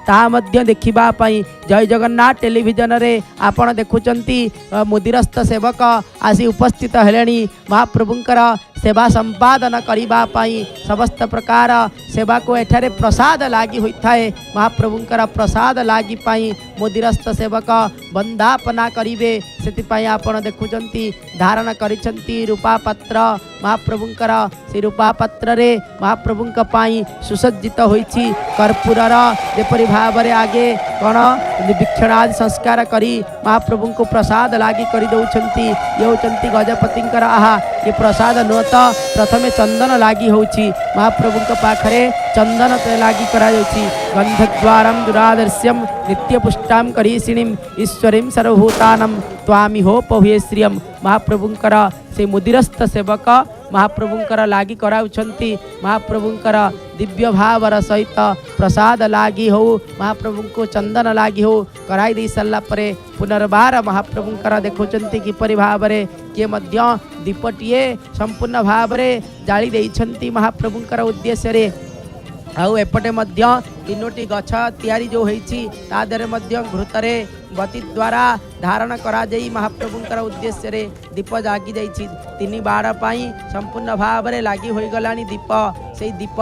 ताहा मध्य देखिबा पई जय जगन्नाथ टेलीविजन रे आपण देखुचंती मुदिरस्थ सेवक आसी उपस्थित हेलेनी महाप्रभुंकर सेवा संपादन करिबा पई समस्त प्रकार सेवा को एठारे प्रसाद लागी होइथाए महाप्रभुंकर प्रसाद लागी पई मुदिरस्थ सेवक वंदापना करिवे सेति आपण देखुचंती धारण करिसंती रूपा पत्र महाप्रभुंकर से रूपा पत्र रे महाप्रभुंक पई सुसज्जित होइछि कर्पूरर जेपरि भाव रे आगे कौन दीक्षणादि संस्कार करी महाप्रभु को प्रसाद लागी कर दौरान ये होती गजपति आहा ये प्रसाद नुह तो प्रथम चंदन लागी होची महाप्रभु पाखरे चंदन लागी करा गंधद्वारम दुरादर्श्यम नित्य पुष्टां करीषिणीम ईश्वरीं सर्वभूतानां त्वामि हो पहुए श्रियम महाप्रभुंकर से मुदिरस्थ सेवक महाप्रभुंकर लागी कराउछंती महाप्रभुंकर दिव्य भावर सहित प्रसाद लागी हो महाप्रभु को चंदन लागी हो कराई दे सारा परे पुनर्बार महाप्रभुंकर देखुचंती किपरि भावरे किए मध्य दीपटिए संपूर्ण भावरे जाली देइछंती महाप्रभुंकर उद्देश्य रे आउ एपटे मध्य तीनोटी गछ तैयारी जो होईची ता देरे मध्य घृतरे बती द्वारा धारण करा जाई महाप्रभुंकर उद्देश्य रे दीप जागी जाइछि तीन बाड़ पाई संपूर्ण भाव रे लागी होई गलानी दीप से दीप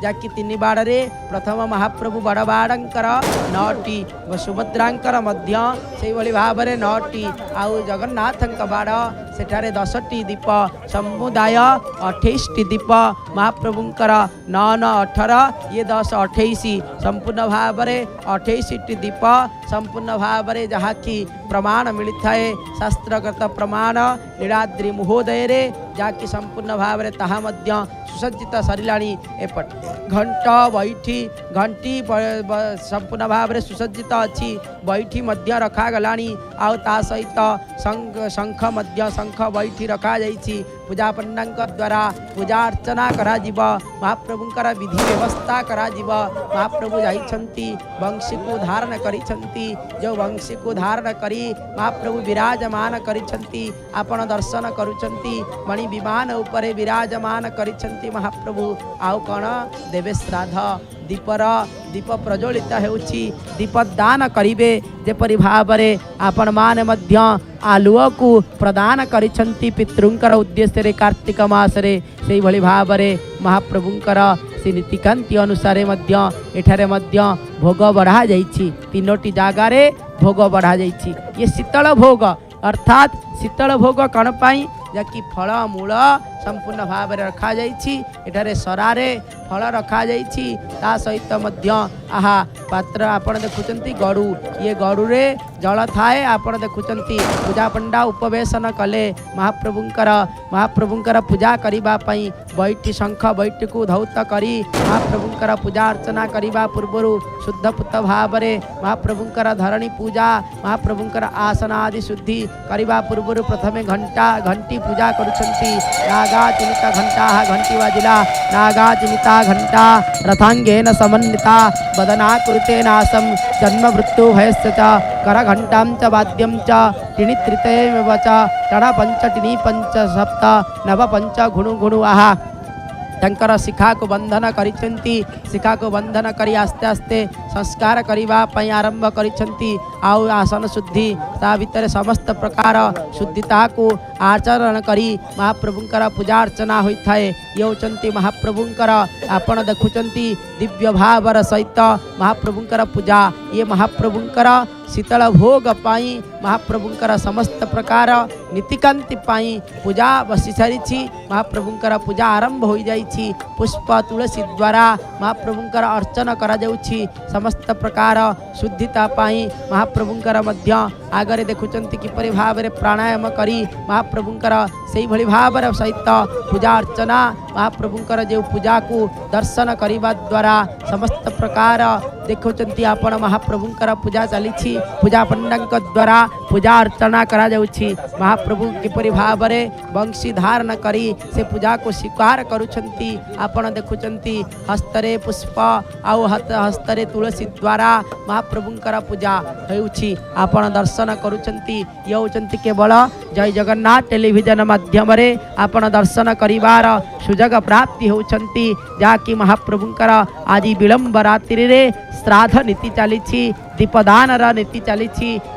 जाकी तीन बाड़ रे प्रथम महाप्रभु बड़ बाड़ंकर 9टी व सुभद्रांकर मध्य से भली भाव रे 9टी आउ जगन्नाथंक बाड़ सेठारे 10टी दीप समुदाय 28टी दीप महाप्रभुंकर 9 9 18 ये 10 28 संपूर्ण भाव रे 28टी दीप संपूर्ण भाव रे जहाँकि प्रमाण मिलता है शास्त्रगत प्रमाण नीलाद्रि महोदय रे जाकि संपूर्ण भाव रे ताहा मध्य सुसज्जित सरिलाणी एपट घंट बैठी घंटी संपूर्ण भाव रे सुसज्जित अच्छी बैठी मध्य रखा गलानी आउ ता सहित शंख मध्य शंख बैठी रखा जाइछि पूजा पंडांक द्वारा पूजा अर्चना करा जीव महाप्रभुंकर विधि व्यवस्था करा जीव महाप्रभु जाइछंती वंशी को धारण करिछंती जो वंशी को धारण करी महाप्रभु विराजमान करिछंती आपण दर्शन करुछंती मणि विमान उपरे विराजमान करिछंती महाप्रभु आउ कण देवे श्राद्ध दीपर दीप प्रज्वलित होउछि दीप दान करिवे जेपरि भावरे आपण मान मध्य आलुओ को प्रदान करिछंती पितृंकर उद्देश्य रे कार्तिक मास रे सेहि भली भावरे महाप्रभुंकर से नीतिकांति अनुसार मध्य एठारे मध्य भोग बढ़ा जाइछि तीनोटी जागा रे भोग बढ़ा जाइछि ये शीतल भोग अर्थात शीतल भोग कण पाई जाकि फल मूल संपूर्ण भाव में रखा जाइछि एठारे सरारे फल रखा जाइछि ता सहित मध्य आहा पात्र आपण देखुचंती गड़ू ये गड़ू रे जल थाए आपण देखुचंती पूजा पंडा उपवेशन कले महाप्रभुंकर पूजा करिबा पई बैठी शंख बैठी को धौत करी महाप्रभुंकर पूजा अर्चना करिबा पूर्वरु शुद्ध पुत भाव रे महाप्रभुंकर धरणी पूजा महाप्रभुंकर आसन आदि शुद्धि करिबा पूर्वरु प्रथमे घंटी पूजा करुछंती नागा चिनिता घंटा घंटी बाजिला नागा चिनिता घंटा रथांगेन समन्विता वदना कृते नासम जन्म मृत्यु भयस्य च कर घंटां च वाद्यं च टिनि त्रितेव च टण पंच टिनि पंच सप्त नव पंच गुणु गुणु आहा तंकर शिखा को बंधन करिछंती शिखा को बंधन करी आस्ते आस्ते संस्कार करिबा पई आरंभ करिछंती आउ आसन शुद्धि ता भीतर समस्त प्रकार शुद्धिता को आचरण करी महाप्रभुंकर पूजा अर्चना होई थाए ये होचंती महाप्रभुंकर आपण देखुचंती दिव्य भावर सहित महाप्रभुंकर पूजा ये महाप्रभुंकर शीतल भोग पाई महाप्रभुंकर समस्त प्रकार नीतिकांति पाई पूजा बसी सारी महाप्रभुंकर पूजा आरंभ हो जाइछि पुष्प तुलसी द्वारा महाप्रभुंकर अर्चन करा जाउछि समस्त प्रकार शुद्धिता पाई महाप्रभुंकर मध्य आगरे देखुचंती किपरि भाव रे प्राणायाम करी महाप्रभुंकर सेहि भली भाव सहित पूजा अर्चना महाप्रभुंकर जो पूजा को दर्शन करिबा द्वारा समस्त प्रकार देखुचंती आपण महाप्रभुंकर पूजा चली पूजा पंडांक द्वारा पूजा अर्चना करा जाउछि महाप्रभु किपरि भाव रे वंशी धारण करी से पूजा को स्वीकार करुछंती आपण देखुचंती हस्तरे पुष्प आउ हस्तरे तुलसी द्वारा महाप्रभुंकर पूजा होउछि आपण दर्शन करुछंती ये होचंती केवल जय जगन्नाथ टेलीविजन माध्यम रे आपण दर्शन करिवार सुजग प्राप्ति होउछंती जाकि महाप्रभुंकर आज विलंब रात्रि रे श्राद्ध नीति चली दीपदान नीति चली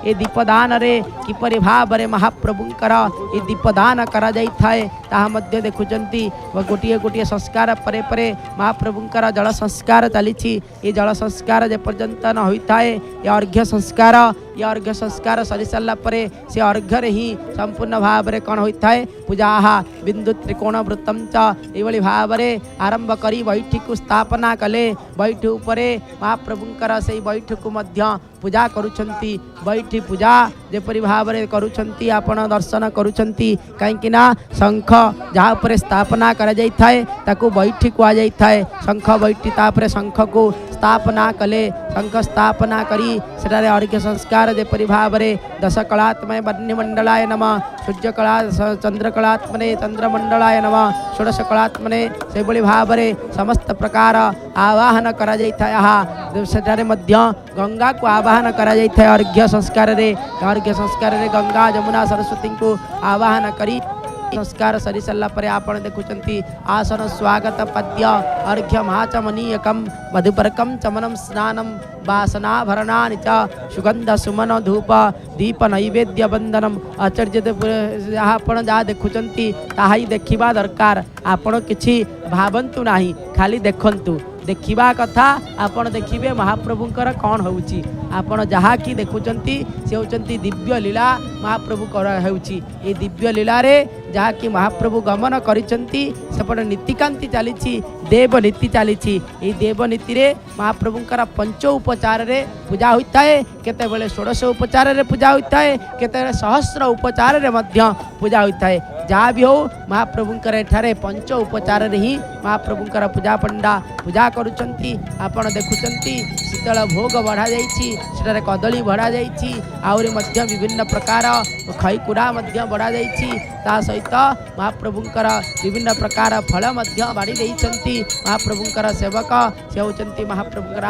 ए दीपदान रे किपरि भाव रे महाप्रभुंकर ए दीपदान करा जाई थाए ताहा मध्य देखुचंती गोटिए गोटिए संस्कार परे परे महाप्रभुंकर जल संस्कार चली ए जल संस्कार जे पर्यंत न होई थाए ये अर्घ्य संस्कार सरी सारा परे से अर्घ्य रे ही संपूर्ण भाव रे कौन होई थाए पूजा बिंदु त्रिकोण वृत्तम च एवली भाव रे आरंभ करी बैठी को स्थापना कले बैठी उपरे महाप्रभुंकर से बैठी को मध्य पूजा करुछंती बैठी पूजा जेपरि भाव में करुछंती आपण दर्शन करुछंती कहीं ना शंख जहाँ पर स्थापना करा जाई थाए ताकू बैठी कुआ जाई थाए शंख बैठी तापरे शंख को स्थापना कले शंख स्थापना करी सेठारे अर्घ्य संस्कार जेपरि भाव में दश कलात्मय वन्यमंडलाय नमः सूर्य कला चंद्र कलात्मने चंद्रमंडलाय नमः षोडश कलात्मने से भाव में समस्त प्रकार आवाहन करा जाई थाए यहाँ सेठारे मध्य गंगा को आवाहन करा जाई थाए अर्घ्य संस्कार रे गंगा जमुना सरस्वती को आवाहन करी संस्कार सरी सारा पर आपण देखुंती आसन स्वागत पद्य अर्घ्य महाचमनीयकम मधुपरकम चमनम स्नानम वासनाभरणानि च सुगंध सुमन धूप दीप नैवेद्य वंदनम आचर्य आपण जहाँ देखुंती ताही देखिबा दरकार आपण किछि भावंतु नाही खाली देखंतु देखिबा कथा आपण देखिबे महाप्रभुंकर कौन होउची आपण जहाँ कि देखुंती से होउचंती दिव्य लीला महाप्रभु कर होउची ए दिव्य लीला रे जहाँ कि महाप्रभु गमन करिसंती सेपटे नीतिकांति चलीछि देव नीति चलीछि ए देव नीति रे महाप्रभुंकर पंच उपचार रे पूजा होता है केते बेले षोडश उपचार रे पूजा होता है केते सहस्र उपचार रे मध्य पूजा होता है जहाँ भी हो महाप्रभुंकर एठारे पंच उपचार रे ही महाप्रभुंकर पूजा पंडा पूजा करुचंती आपण देखुचंती शीतल भोग बढ़ा जाइछि सेटारे कदली बढ़ा जाइछि आउरी मध्य विभिन्न प्रकार खईकुरा मध्य बढ़ा जाइछि ता सहित महाप्रभुंकर विभिन्न प्रकार फल मध्य बाड़ी देइछंती महाप्रभुंकर सेवक से होचंती महाप्रभुंकर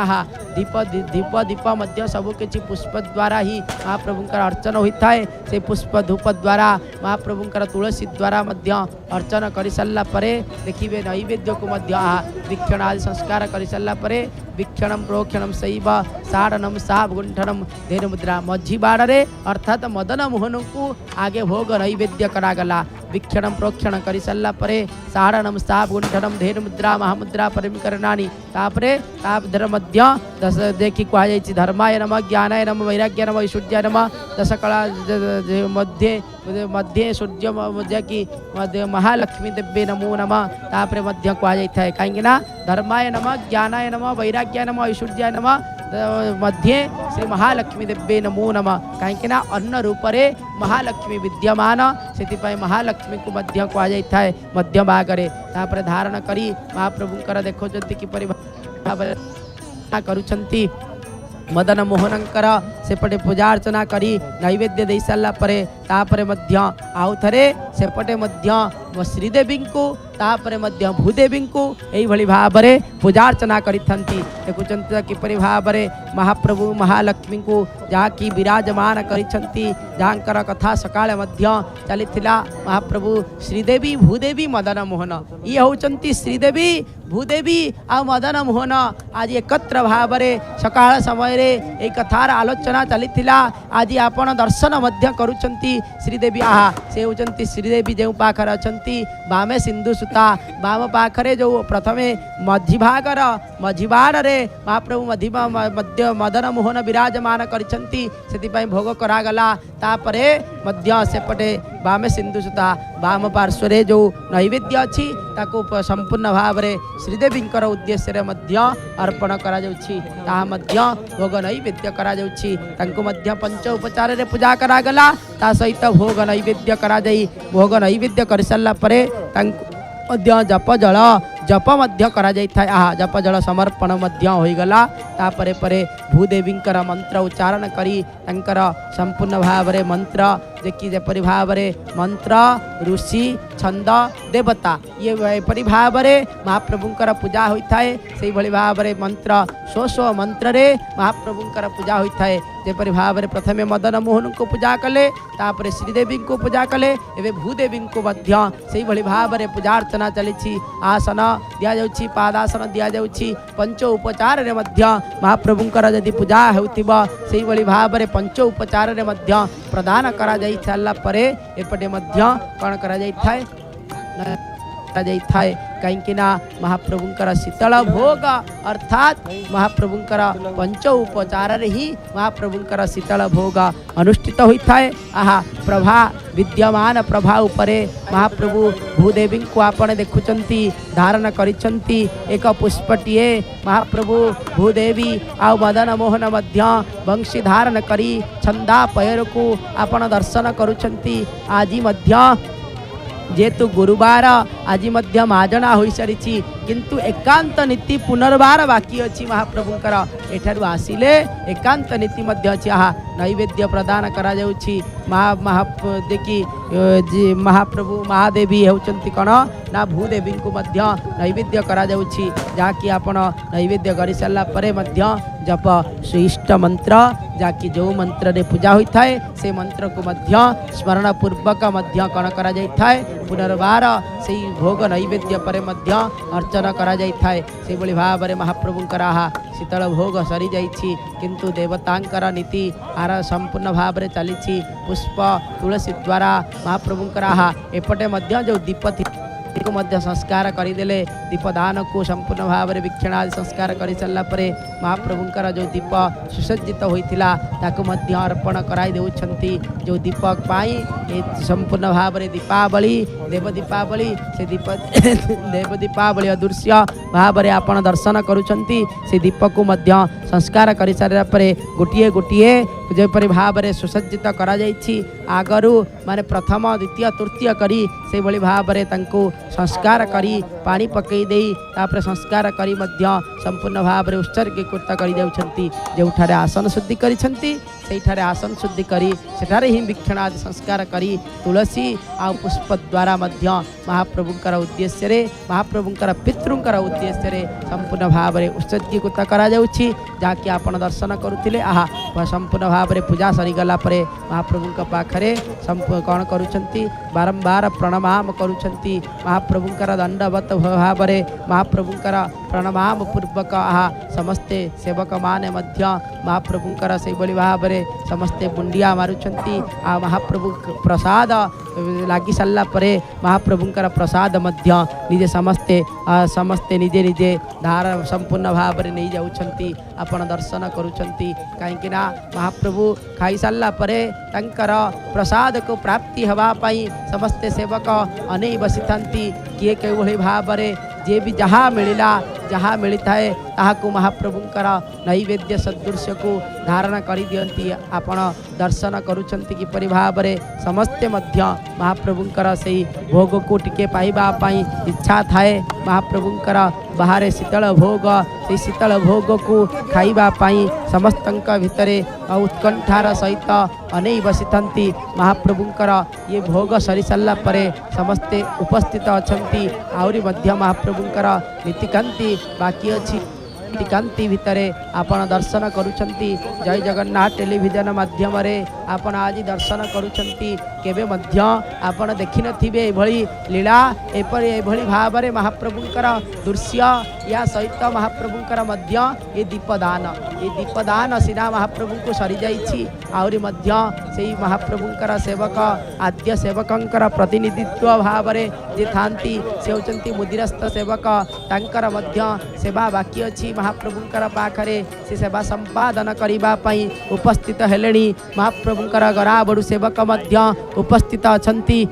दीप दीप मध्य सब किछि पुष्प द्वारा ही महाप्रभुंकर अर्चन होता है से पुष्प धूप द्वारा महाप्रभुंकर तुलसी द्वारा मध्य अर्चन कर सारा परे देखिए नैवेद्य को मध्य वीक्षण आदि संस्कार कर सारा परे वीक्षणम प्रोक्षणम शैव साड़नम साब गुंठनम धेनु मुद्रा मझी बाड़े अर्थात मदन मोहन को आगे भोग नैवेद्य करागला वीक्षण प्रोक्षण कर सारा परे साड़नम साब गुंठनम धेनु मुद्रा महामुद्रा परिमकरणानि तापरे तापधर मध्य दस देखी कहुई धर्माय नम ज्ञानाय नम वैराग्य नम ऐश्वर्याय नम दश कला मध्य मध्य सूर्य मध्य की मध्य महालक्ष्मी देव्ये नमो नम तापरे मध्य कहुई थाए कहीं धर्माय नम ज्ञानाय नम वैराग्याय नम ऐश्वर्याय नम मध्ये श्री महालक्ष्मी देव्ये नमो नम कहीं अन्न रूपरे महालक्ष्मी विद्यमान से महालक्ष्मी को मध्य कहुई थाए मध्य भागरे तापरे धारण करी महाप्रभुंकर देखुंती किपरि भाव करुछंती मदन मोहनंकर सेपटे पूजा अर्चना करी नैवेद्य दे सारा परे तापरे मध्य आउ थरे सेपटे मध्य श्रीदेवी को तापरे मध्य भूदेवी को यही भाव में पूजा अर्चना करिथंती देखुंती किपरि भाव में महाप्रभु महालक्ष्मी को जहाँ की विराजमान करिछंती जहाँकर कथा सकाळे मध्य चलीथिला महाप्रभु श्रीदेवी भूदेवी मदन मोहन ये होचंती श्रीदेवी भूदेवी आ मदन मोहन आज एकत्र भाव में सकाळ समय रे एक कथार आलोचना चलीथिला आज आपण दर्शन मध्य करुछंती श्रीदेवी से होचंती श्रीदेवी जो पाखर अछंती बामे सिंधु सुता बाम पाखरे जो प्रथमे मझीबाड़ रे महाप्रभु मध्य मदन मोहन विराजमान करिछंती सेतिपई भोग करागला तापरे मध्य सेपटे बामे सिंधु सुता बाम पार्श्वरे जो नैवेद्य अच्छी ताको संपूर्ण भाव में श्रीदेवींकर उद्देश्य मध्य अर्पण करा जाउछि ताहा मध्य भोग नैवेद्य करा जाउछि तांको मध्य पंच उपचार रे पूजा करागला ता सहित भोग नैवेद्य करा जाई भोग नैवेद्य कर सारा परे तांको मध्य जप मध्य करा जाई थाए जप जल समर्पण मध्य होईगला तापरे परे भूदेवींकर मंत्र उच्चारण करी तंकर संपूर्ण भाव में मंत्र देखी जेपरि भाव में मंत्र ऋषि छंद देवता ये एपरि भाव में महाप्रभुंकर पूजा होता है से भाव में मंत्र स्व मंत्र रे महाप्रभुंकर पूजा होता है जेपरि भाव में प्रथमे मदन मोहन को पूजा कले तापरे श्रीदेवी को पूजा कले एवं भूदेवी को मध्य से भाव में पूजा अर्चना चली आसन दिया जाउछि पादासन दिया जाउछि पंच उपचार रे मध्य महाप्रभुंकर यदि पूजा होतिबा सेही भली भाव रे पंच उपचार रे मध्य प्रदान करा जाई साला परे एपटे मध्य कोन करा जाई थाए कहीं महाप्रभुंकर शीतल भोग अर्थात महाप्रभुंकर पंच उपचार ही महाप्रभुंकर शीतल भोग अनुष्ठित होता है। आहा प्रभा विद्यमान प्रभा उपरे महाप्रभु भूदेवी को आपण देखुचंती धारण करिसंती एक पुष्पटिए महाप्रभु भूदेवी आ मदन मोहन मध्य वंशी धारण करी छंदा पैर को आपण दर्शन करुचंती। आज मध्य जेतु गुरुवार आज मध्य माजना हो सारी किंतु एकांत नीति पुनर्वार बाकी अच्छी महाप्रभुंकर एठारु आसिले एकांत नीति मध्य अच्छी आहा नैवेद्य प्रदान करा जाउछि देखी महाप्रभु महादेवी होचंती कण ना भूदेवी को मध्य नैवेद्य करा जाउछि जाकि आपण नैवेद्य करि सारला परे मध्य जप श्रेष्ठ मंत्र जाकि जो मंत्र रे पूजा होता है से मंत्र को मध्य स्मरण पूर्वक मध्य कण करा जाइथाय पुनर्वार से भोग नैवेद्य परे मध्य अर्चना करा जाइथाय से बଳି भाव महाप्रभुंकर आहा शीतल भोग सरी जाइछि किंतु देवतांकर नीति आर संपूर्ण भाव रे चली पुष्प तुलसी द्वारा महाप्रभुंकर आहा एपटे मध्य जो दीप को मध्य संस्कार करदेले दीपदान को संपूर्ण भाव में वीक्षण आदि संस्कार कर सारा पर महाप्रभुंकर जो दीप सुसज्जित होता ताकू मध्य अर्पण कराई देउछंती जो दीपक पाई संपूर्ण भाव में दीपावली देव दीपावली से दीप देव दीपावली अदृश्य भाव में आपण दर्शन करुछंती से दीप को मध्य संस्कार कर सारा पर गोटे गोटे जेपरी भाव में सुसज्जित करा जाइछि आगरू माने प्रथम द्वितीय तृतीय करी से भली भाव में तांको संस्कार करी पानी पकई देई तापर संस्कार करी मध्य संपूर्ण भाव में उत्सर्गीकृत कर देउछंती जोठारे आसन शुद्धि करिछंती सेठारे आसन शुद्धि करी सेठारे ही वीक्षण आदि संस्कार करी तुलसी आ पुष्प द्वारा मध्य महाप्रभुंकर उद्देश्य रे महाप्रभुंकर पितृंकर उद्देश्य रे संपूर्ण भाव में उत्सर्गीकृत करा जाउछि जाकि आपण दर्शन करुथिले आहा संपूर्ण भाव में पूजा सरी गला परे महाप्रभुंक पाखरे कौन करुछंती बारंबार प्रणाम करुछंती महाप्रभुंकर दंडवत भाव में महाप्रभुंकर प्रणाम पूर्वक आहा समस्ते सेवक माने मध्य महाप्रभुंकर से बड़ी भाव में समस्ते बुंडिया मारुछंती आ महाप्रभु प्रसाद लागी सारा परे महाप्रभुंकर प्रसाद मध्य निजे समस्ते निजे निजे धार संपूर्ण भाव में नहीं जाउछंती आपण दर्शन करुछंती कहीं महाप्रभु खाई सारा परे तंकर प्रसाद को प्राप्ति हवा पाई समस्ते सेवक अनेई बसिथांती किए के भाव में जे भी जहाँ मिलला जहाँ मिलता है ताहाकु महाप्रभुंकर नैवेद्य सदृश्य को धारण कर दियंती आपण दर्शन करुछंती किपरि भाव में समस्ते मध्य महाप्रभुंकर से भोग को टिके पाइबा पाई इच्छा थाए महाप्रभुंकर बाहर शीतल भोग से शीतल भोग को खाइबा पाई समस्तंक भितरे उत्कंठार सहित अनेई बसिथंती महाप्रभुंकर ये भोग सरी सारा परे समस्ते उपस्थित अछंती आउरी मध्य महाप्रभुंकर नीतिकांति बाकी अच्छी नीतिकांति भितरे आपण दर्शन करुछंती जय जगन्नाथ टेलीविजन माध्यम रे आपण आज दर्शन करुछंती केबे मध्य आपण देखि नथिबे एभली लीला एभली भाव में महाप्रभुंकर दृश्य या सहित महाप्रभुंकर मध्य ये दीपदान सीना महाप्रभु को सरी जाइछि आउरी मध्य से महाप्रभुंकर सेवक आद्य सेवकंकर प्रतिनिधित्व भाव में जे थांती से होचंती मुदिरस्थ सेवक तांकर मध्य सेवा बाकी अछि महाप्रभुंकर पाखरे से सेवा संपादन करिबा पई उपस्थित हेलेनी महाप्रभुंकर गराबडु सेवक मध्य उपस्थित अछंती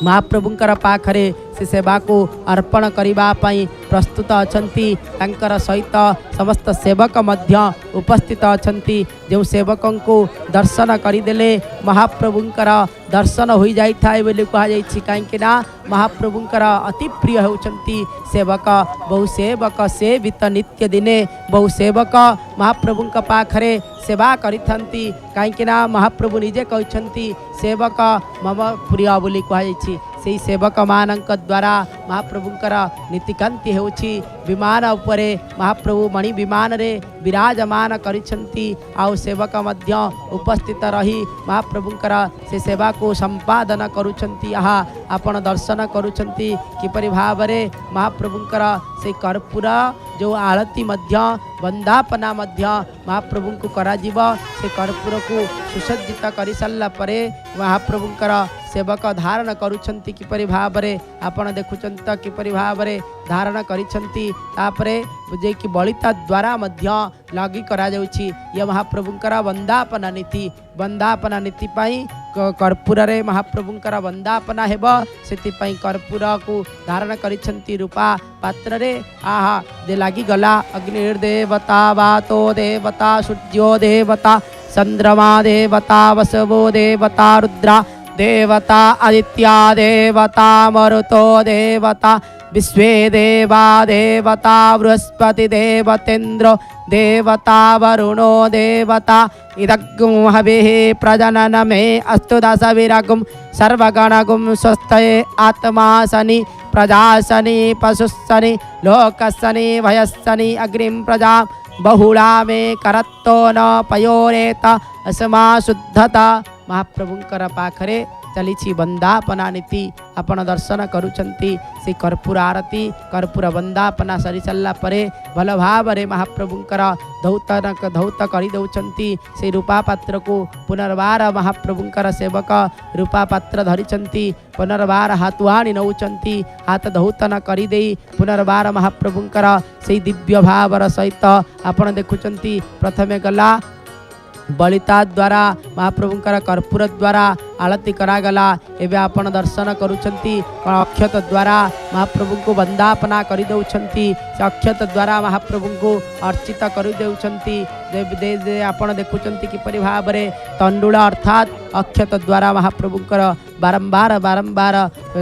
महाप्रभुंकर पाखरे से सेवा को अर्पण करिबा पई प्रस्तुत अछंती तांकर सहित समस्त सेवक मध्य उपस्थित अछंती जो सेवकं को दर्शन करिदेले महाप्रभुंकर दर्शन हो जाई थाए बोली कहा जाइछि काहेकि ना महाप्रभुंकर अति प्रिय होचंती सेवक बहु सेवक सेवित नित्य दिने बहु सेवक महाप्रभुंक पाखरे सेवा करिथंती काहेकि ना महाप्रभु निजे कहछंती सेवक मम प्रिय बोली कहा जाइछि से सेवक मानक द्वारा महाप्रभुंकर नीतिकांति होछि विमान उपरे महाप्रभु मणि विमान रे विराजमान करिसेंती आउ सेवक मध्य उपस्थित रही महाप्रभुंकर से सेवा को संपादन करुछंती। आहा आपण दर्शन करुछंती किपरि भावरे महाप्रभुंकर से कर्पूर जो आरती मध्य वंदापना मध्य महाप्रभु को कराजिब से कर्पूर को सुसज्जित कर सारा परे महाप्रभुंकर सेवक धारण करुछंती किपरि भावरे आपण देखुचंत किपरि भावरे धारण करिछंती तापरे जे कि बलिता द्वारा मध्य लगी करा जाउछि। ये महाप्रभुंकर वंदापना नीति पाई कर्पूर रे महाप्रभुंकर वंदापना हेब सेति पाई कर्पूर को धारण करिछंती रूपा पात्र रे। आहा दे लागी गला अग्निर्देवता वातो देवता सूर्यो देवता चंद्रमा देवता वसवो देवता रुद्रा देवता आदित्या देवता मरुतो देवता विश्वे देवा देवता बृहस्पति देवतेन्द्र देवता वरुणो देवता इदग्गुं हविः प्रजनन मे अस्तु दशविरगुं सर्वगणगुं स्वस्तये आत्मा शनि प्रजाशनि पशुशनि लोकशनि भयशनि अग्निं प्रजा बहुला मे करत्तो न पयोरेत अस्मा शुद्धता। महाप्रभुंकर पाखरे चली वंदापना नीति आपण दर्शन करुछंती से कर्पूर आरती कर्पूर वंदापना सरी सारा परे भल भाव रे महाप्रभुंकर धौत करी दउछंती से रूपा पात्र को पुनर्बार महाप्रभुंकर सेवक रूपा पात्र धरिछंती पुनर्बार हाथुआणी नौचंती हाथ धौतन करी देई पुनर्बार महाप्रभुंकर से दिव्य भावर सहित आपण देखुछंती प्रथमे गला बलिता द्वारा महाप्रभुंकर कर्पूर द्वारा आरती करागला एवं आपण दर्शन करुछंती अक्षत द्वारा महाप्रभु को वंदापना करि दउछंती से अक्षत द्वारा महाप्रभु को अर्चित करि दउछंती दे आपण देखुछंती किपरि भाबरे तंडुल अर्थात अक्षत द्वारा महाप्रभुंकर बारंबार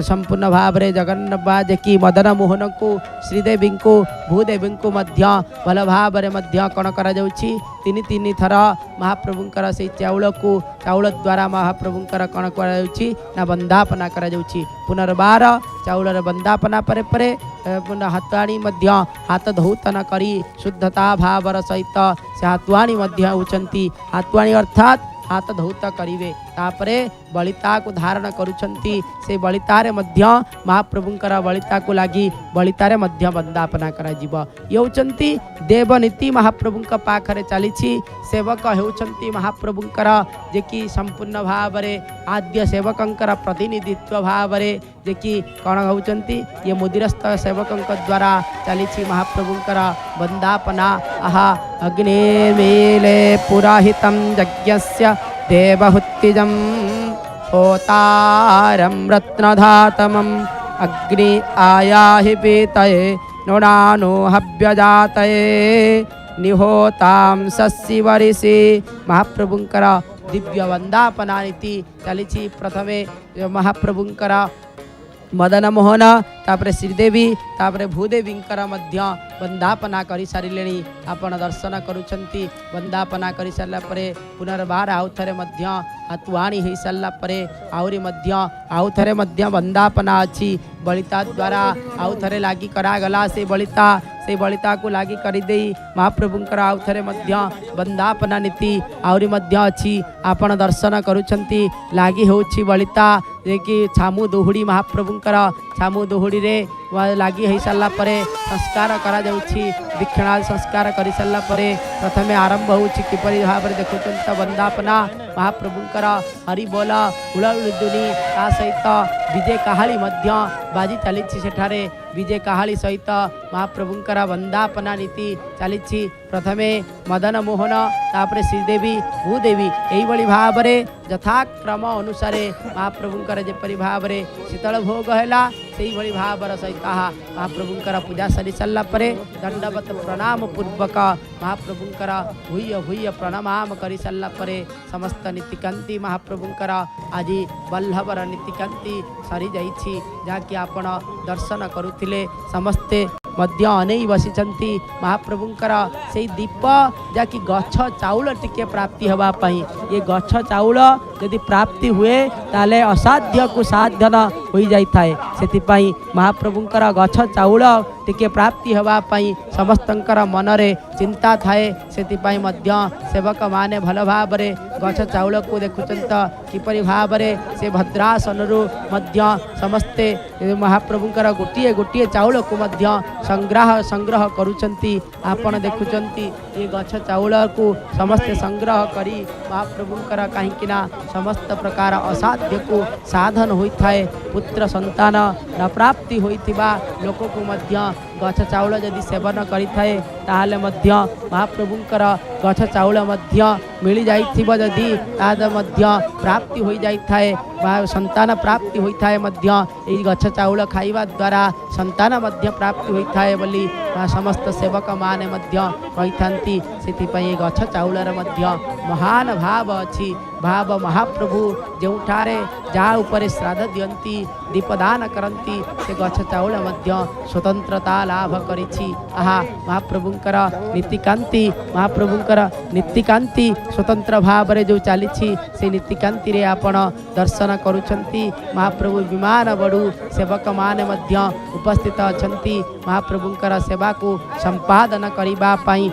संपूर्ण भाव रे जगन्नाथ की मदन मोहन को श्रीदेवी को भूदेवी को मध्य भल भाव रे मध्य कण करा जाउछि। तीन थर महाप्रभुंकर से चाउल द्वारा महाप्रभुंकर कण करा जाउछि ना वंदापना करा जाउछि। पुनर्बार चाउल रे वंदापना परे परे हाथुआणी मध्य हाथ धौतन करी शुद्धता भावर सहित से हाथुआणी मध्य उचंती। हाथुआणी अर्थात हाथ धौत करिवे तापरे बलिता को धारण करुछंती से बलितारे मध्य महाप्रभुंकर बलिता को लागी बलितारे मध्य वंदापना करा जीव। ये होचंती देवनीति महाप्रभुंक पाखरे चलीछि। सेवक हेउछंती महाप्रभुंकर जे कि संपूर्ण भाव रे आद्य सेवकंकर प्रतिनिधित्व भाव रे जे कि कण होचंती ये मुदिरस्थ सेवकंक द्वारा चलीछि महाप्रभुंकर वंदापना। आहा अग्निर्मीले पुराहितं यज्ञस्य देवहुत्तिजं होतारं रत्नधातमं अग्नि आयाहि पीतये नोणानो हव्यजातये निहोतां सस्यवरिषि। महाप्रभुंकर दिव्य वंदापना नीति चली। प्रथमे महाप्रभुंकर मदन मोहन तापरे श्रीदेवी तापरे भूदेवींकर मध्य वंदापना करि सारिलेणी आपण दर्शन करुछंती। वंदापना करि सारला परे पुनर्बार आउ थरे मध्य हाथुआणी हो सारला परे आउरी मध्य आउ थरे मध्य वंदापना अछि। बलिता द्वारा आउ थरे लागी करागला से बलिता को लागी करी देई महाप्रभुंकर आउ थरे मध्य वंदापना नीति आउरी मध्य अछि। आपण दर्शन करुछंती लागी होछि बलिता जे कि छामु दोहुड़ी महाप्रभुंकर छामु दोहुड़ी रे लागी हो सारा परे संस्कार करा जाउछि। दीक्षिणा संस्कार करि सारला परे प्रथमे आरंभ होछि किपरि भाव रे देखुचंत वंदापना महाप्रभुंकर हरि बोल हुलहुलुदुनी ता सहित विजय काहाली मध्य बाजी चलीछि। सेठारे विजय काहाली सहित महाप्रभुंकर वंदापना नीति चलीछि। प्रथमे मदन मोहन तापरे श्रीदेवी भूदेवी यही भाव रे यथाक्रम अनुसार महाप्रभुंकर जेपरि भाव रे शीतल भोग हैला से भावर सहित महाप्रभुंकर पूजा सरी सारा परे दंडवत प्रणाम पूर्वक महाप्रभुंकर भूय भूय प्रणाम करी सारा परे समस्त नीतिकांति महाप्रभुंकर आज बल्लभर नीतिकांति सरी जाइछि। जहाँकि आपण दर्शन करुथिले समस्ते मध्य अनेई बसिचंती महाप्रभुंकर से दीप जाकि गछ चाउल टिके प्राप्ति हवा पाई ये गछ चाउल जदि प्राप्ति हुए ताले असाध्य को साधन हो जाए से महाप्रभुंकर गछ चाउल टिके प्राप्ति हवा पाई समस्तंकर मनरे चिंता थाए से सेवक माने भल भाव गछ चाउल को देखुंत किपरि भाव से भद्रासनरु मध्य समस्ते महाप्रभुंकर गोटे गोटे चाउल को मध्य संग्रह करुचंती आपण देखुचंती ये गछ चाउल को समस्ते संग्रह करी महाप्रभुंकर कहीं समस्त प्रकार असाध्य को साधन होता है पुत्र संतान न प्राप्ति होइथिबा लोक को मध्य गछ चाउल जदि सेवन करि थाए ताहाले मध्य महाप्रभुंकर गछ चाउल मध्य मिली जाइथिबा जदि ताद मध्य प्राप्ति होई जाई थाए संतान प्राप्ति होई थाए मध्य ए गछ चाउल खाइबा द्वारा संतान मध्य प्राप्ति होई थाए बोली समस्त सेवक माने मध्य कहिथांती सेति पई गछ चाउलर मध्य महान भाव अछि भाव महाप्रभु जोठारे जा ऊपर श्राद्ध दियंती दीपदान करंती से गछ चाउल मध्य स्वतंत्रता लाभ करिछि आहा महाप्रभुंकर नीतिकांति स्वतंत्र भाव रे जो चलीछि से नीतिकांति रे आपण दर्शन करुछंती महाप्रभु विमान बड़ू सेवक माने मध्य उपस्थित अछंती महाप्रभुंकर सेवा को संपादन करिबा पाई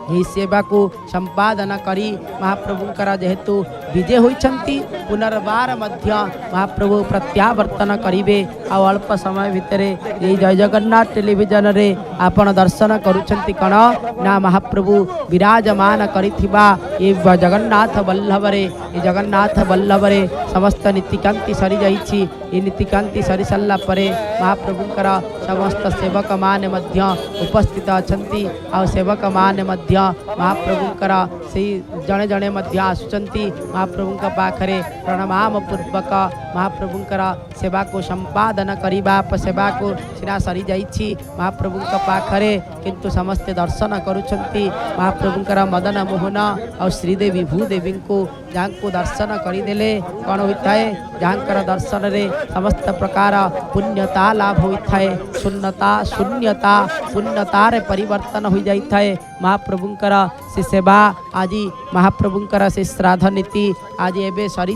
यही सेवा को संपादन करी महाप्रभुंकर जेहेतु विजय होइछंती पुनर्बार मध्य महाप्रभु प्रत्यावर्तन करिवे आ अल्प समय भितर ये जय जगन्नाथ टेलीविजन रे आपण दर्शन करुछंती कण ना महाप्रभु विराजमान करिथिबा ये जगन्नाथ वल्लभ रे ये जगन्नाथ वल्लभ रे समस्त नीतिकांति सरी जाइछि ये नीतिकांति सरी सल्ला परे महाप्रभुंकर समस्त सेवक माने मध्य उपस्थित अछंती आ सेवक माने मध्य महाप्रभुंकर से जड़े जड़े मध्य आसुचंती महाप्रभुंक पाखरे प्रणाम पूर्वक महाप्रभुंकर सेवा को संपादन करिबा सेवा को सिना सरी जाइछि महाप्रभुंक पाखरे किंतु समस्त दर्शन करुछंती महाप्रभुंकर मदन मोहन और श्रीदेवी भूदेवी को जहाँ को दर्शन करदेले कौन होता है जहाँकर दर्शन रे समस्त प्रकार पुण्यता लाभ होता है शून्यता पुण्यतार परिवर्तन हो जाता है महाप्रभुंकर से सेवा आज महाप्रभुंकर से श्राद्ध नीति आज एवं सरी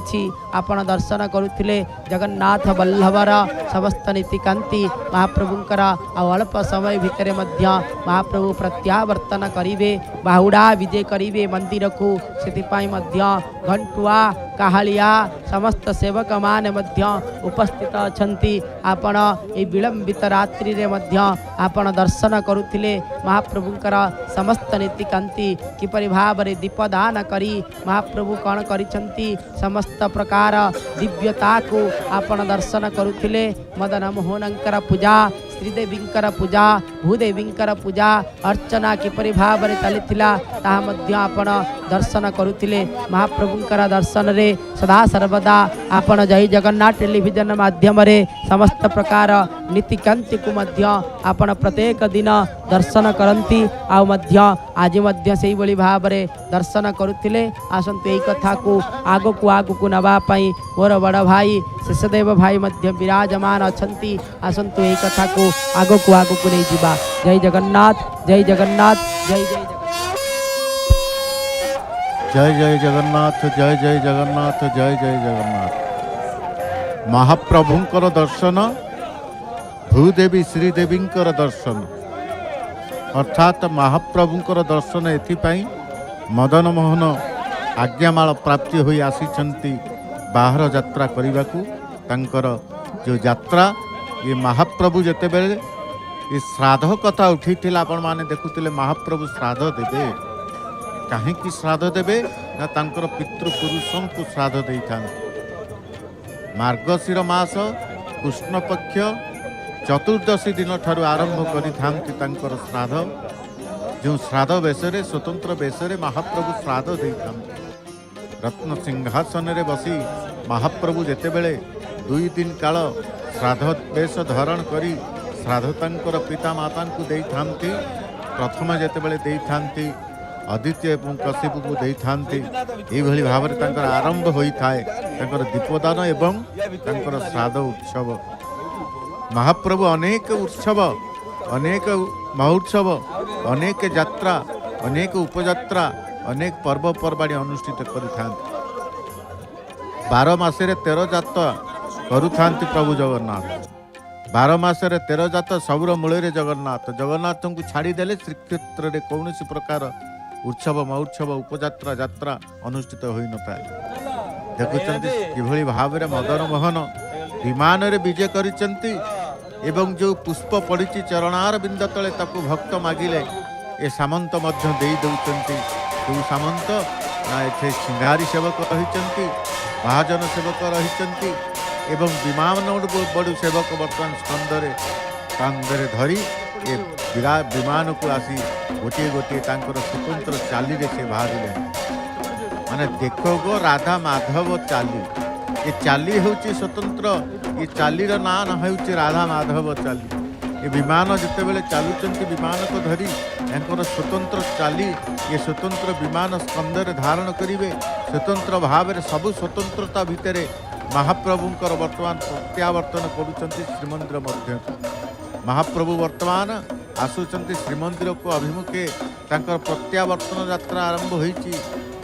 आपण दर्शन करुले जगन्नाथ वल्लभर समस्त नीतिकांति महाप्रभुंकर अल्प समय भितर मध्य महाप्रभु प्रत्यावर्तन करिवे बाहुड़ा विजय करिवे मंदिर को से मध्य घंटुआ काहालिया समस्त सेवक माने मध्य उपस्थित अछंती आपण ए विलंबित रात्रि रे मध्य आपण दर्शन करुथिले महाप्रभुंकर समस्त नीतिकांति किपरि भाव रे दीपदान करी महाप्रभु कौन करिछंती समस्त प्रकार दिव्यता को आपण दर्शन करुथिले मदन मोहनंकर पूजा श्रीदेवींकर पूजा भूदेवींकर पूजा अर्चना किपरि भाव रे चलिथिला ताहा मध्य आपण दर्शन करुथिले महाप्रभुंकर दर्शन रे सदा सर्वदा आपण जय जगन्नाथ टेलीविजन माध्यम रे समस्त प्रकार नीतिकांति को मध्य आपण प्रत्येक दिन दर्शन करंती आ मध्य आज मध्य सेही बली भाव रे दर्शन करुथिले आसंतु एई कथा को आगो को नबा पई मोर बड़ भाई शेषदेव भाई मध्य विराजमान अछंती आसंतु एई कथा को आगो को नहीं जीवा जय जगन्नाथ जय जगन्नाथ जय जय जय जय जगन्नाथ जय जय जगन्नाथ जय जय जगन्नाथ महाप्रभुंकर दर्शन भूदेवी श्रीदेवींकर दर्शन अर्थात महाप्रभुंकर दर्शन एथिपाई मदन मोहन आज्ञामाल प्राप्ति होई आसीचंती बाहर यात्रा करने तांकर जो यात्रा ये महाप्रभु जेते बेले ये श्राद्ध कथा उठी आपण माने देखुतिले महाप्रभु श्राद्ध देवे कहीं श्राद्ध देवे ना तांकर पितृपुरुषों को श्राद्ध दे मार्गशीर मास कृष्ण पक्ष चतुर्दशी दिन ठारू आरंभ करि तांकर श्राद्ध जो श्राद्ध बेशरे स्वतंत्र बेशरे महाप्रभु श्राद्ध दे रत्न सिंहासन रे बसी महाप्रभु जेते बेले 2 दिन काल श्राद्ध बेश धारण करी श्राद्ध तांकर पिता माता को दे थांती प्रथम जेते बेले दे थांती आदित्य एवं कश्यप को दे थांती एभली भाव रे तांकर आरंभ होई थाए तांकर दीपदान एवं तांकर श्राद्ध उत्सव महाप्रभु अनेक उत्सव अनेक महोत्सव अनेक यात्रा अनेक उपयात्रा अनेक पर्वपर्वाणी अनुष्ठित करि थांती 12 ମାସରେ 13 ଯାତ୍ରା କରୁଥାନ୍ତି ପ୍ରଭୁ ଜଗନ୍ନାଥ। 12 ମାସରେ 13 ଯାତ୍ରା ସବୁର ମୂଳରେ ଜଗନ୍ନାଥ। ଜଗନ୍ନାଥଙ୍କୁ ଛାଡ଼ିଦେଲେ ଶ୍ରୀକ୍ଷେତ୍ରରେ କୌଣସି ପ୍ରକାର ଉତ୍ସବ ମହୋତ୍ସବ ଉପଯାତ୍ରା ଯାତ୍ରା ଅନୁଷ୍ଠିତ ହୋଇନଥାଏ। ଦେଖୁଛନ୍ତି କିଭଳି ଭାବରେ ମଦନ ମୋହନ ବିମାନରେ ବିଜେ କରିଛନ୍ତି ଏବଂ ଯେଉଁ ପୁଷ୍ପ ପଡ଼ିଛି ଚରଣାର ବିନ୍ଦ ତଳେ ତାକୁ ଭକ୍ତ ମାଗିଲେ ଏ ସାମନ୍ତ ମଧ୍ୟ ଦେଇ ଦେଉଛନ୍ତି। ଯେଉଁ ସାମନ୍ତ ନା ଏଠି ସିଂହାରୀ ସେବକ ରହିଛନ୍ତି, ମହାଜନ ସେବକ ରହିଛନ୍ତି ଏବଂ ବିମାନ ବଡ଼ୁ ସେବକ ବର୍ତ୍ତମାନ ସ୍କନ୍ଧରେ ଧରି ଏ ବିମାନକୁ ଆସି ଗୋଟିଏ ଗୋଟିଏ ତାଙ୍କର ସ୍ୱତନ୍ତ୍ର ଚାଲିରେ ସେ ବାହାରିଲେ। ମାନେ ଦେଖ ଗୋ ରାଧା ମାଧବ ଚାଲି, ଏ ଚାଲି ହେଉଛି ସ୍ୱତନ୍ତ୍ର, ଏ ଚାଲିର ନାଁ ହେଉଛି ରାଧା ମାଧବ ଚାଲି। ଏ ବିମାନ ଯେତେବେଳେ ଚାଲୁଛନ୍ତି ବିମାନକୁ ଧରି ତାଙ୍କର ସ୍ୱତନ୍ତ୍ର ଚାଲି, ଏ ସ୍ୱତନ୍ତ୍ର ବିମାନ ସ୍କନ୍ଧରେ ଧାରଣ କରିବେ। ସ୍ୱତନ୍ତ୍ର ଭାବରେ ସବୁ ସ୍ୱତନ୍ତ୍ରତା ଭିତରେ ମହାପ୍ରଭୁଙ୍କର ବର୍ତ୍ତମାନ ପ୍ରତ୍ୟାବର୍ତ୍ତନ କରୁଛନ୍ତି ଶ୍ରୀମନ୍ଦିର ମଧ୍ୟକୁ। ମହାପ୍ରଭୁ ବର୍ତ୍ତମାନ ଆସୁଛନ୍ତି ଶ୍ରୀମନ୍ଦିରକୁ ଅଭିମୁଖେ। ତାଙ୍କର ପ୍ରତ୍ୟାବର୍ତ୍ତନ ଯାତ୍ରା ଆରମ୍ଭ ହୋଇଛି।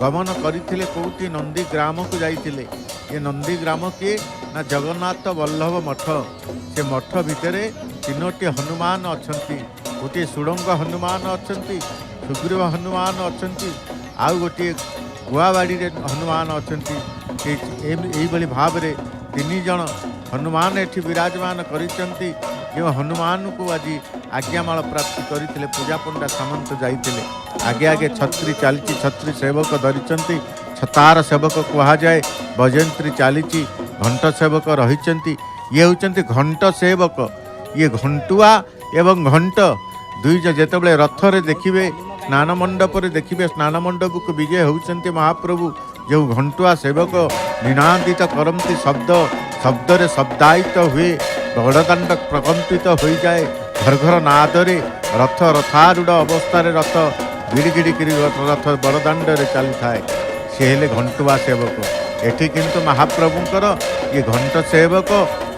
ଗମନ କରିଥିଲେ କେଉଁଠି? ନନ୍ଦୀ ଗ୍ରାମକୁ ଯାଇଥିଲେ। ଏ ନନ୍ଦୀ ଗ୍ରାମ କିଏ? ନା ଜଗନ୍ନାଥ ବଲ୍ଲଭ ମଠ। ସେ ମଠ ଭିତରେ 3ଟି ହନୁମାନ ଅଛନ୍ତି। ଗୋଟିଏ ସୁଡ଼ଙ୍ଗ ହନୁମାନ ଅଛନ୍ତି, ସୁଗ୍ରୀବ ହନୁମାନ ଅଛନ୍ତି, ଆଉ ଗୋଟିଏ ଗୁଆବାଡ଼ିରେ ହନୁମାନ ଅଛନ୍ତି। ଏଇଭଳି ଭାବରେ 3 ଜଣ ହନୁମାନ ଏଠି ବିରାଜମାନ କରିଛନ୍ତି। ଯେଉଁ ହନୁମାନଙ୍କୁ ଆଜି ଆଜ୍ଞାମାଳ ପ୍ରାପ୍ତି କରିଥିଲେ ପୂଜା ପଣ୍ଡା ସାମନ୍ତ ଯାଇଥିଲେ। ଆଗେ ଆଗେ ଛତ୍ରୀ ଚାଲିଛି, ଛତ୍ରୀ ସେବକ ଧରିଛନ୍ତି, ଛତାର ସେବକ କୁହାଯାଏ। ବଜନ୍ତୀ ଚାଲିଛି, ଘଣ୍ଟ ସେବକ ରହିଛନ୍ତି। ଇଏ ହେଉଛନ୍ତି ଘଣ୍ଟ ସେବକ। ଇଏ ଘଣ୍ଟୁଆ ଏବଂ ଘଣ୍ଟ ଦୁଇ ଯେତେବେଳେ ରଥରେ ଦେଖିବେ, ସ୍ନାନ ମଣ୍ଡପରେ ଦେଖିବେ, ସ୍ନାନ ମଣ୍ଡପକୁ ବିଜେ ହେଉଛନ୍ତି ମହାପ୍ରଭୁ। ଯେଉଁ ଘଣ୍ଟୁଆ ସେବକ ନିନାଦିତ କରନ୍ତି ଶବ୍ଦରେ ଶବ୍ଦାୟିତ ହୁଏ, ବଡ଼ଦାଣ୍ଡ ପ୍ରକମ୍ପିତ ହୋଇଯାଏ। ଘର ନାଦରେ ରଥାରୂଢ଼ ଅବସ୍ଥାରେ ରଥ ଗିଡ଼ି ଗିଡ଼ି କରି ରଥ ବଡ଼ଦାଣ୍ଡରେ ଚାଲିଥାଏ। ସେ ହେଲେ ଘଣ୍ଟୁଆ ସେବକ। ଏଠି କିନ୍ତୁ ମହାପ୍ରଭୁଙ୍କର ଇଏ ଘଣ୍ଟ ସେବକ,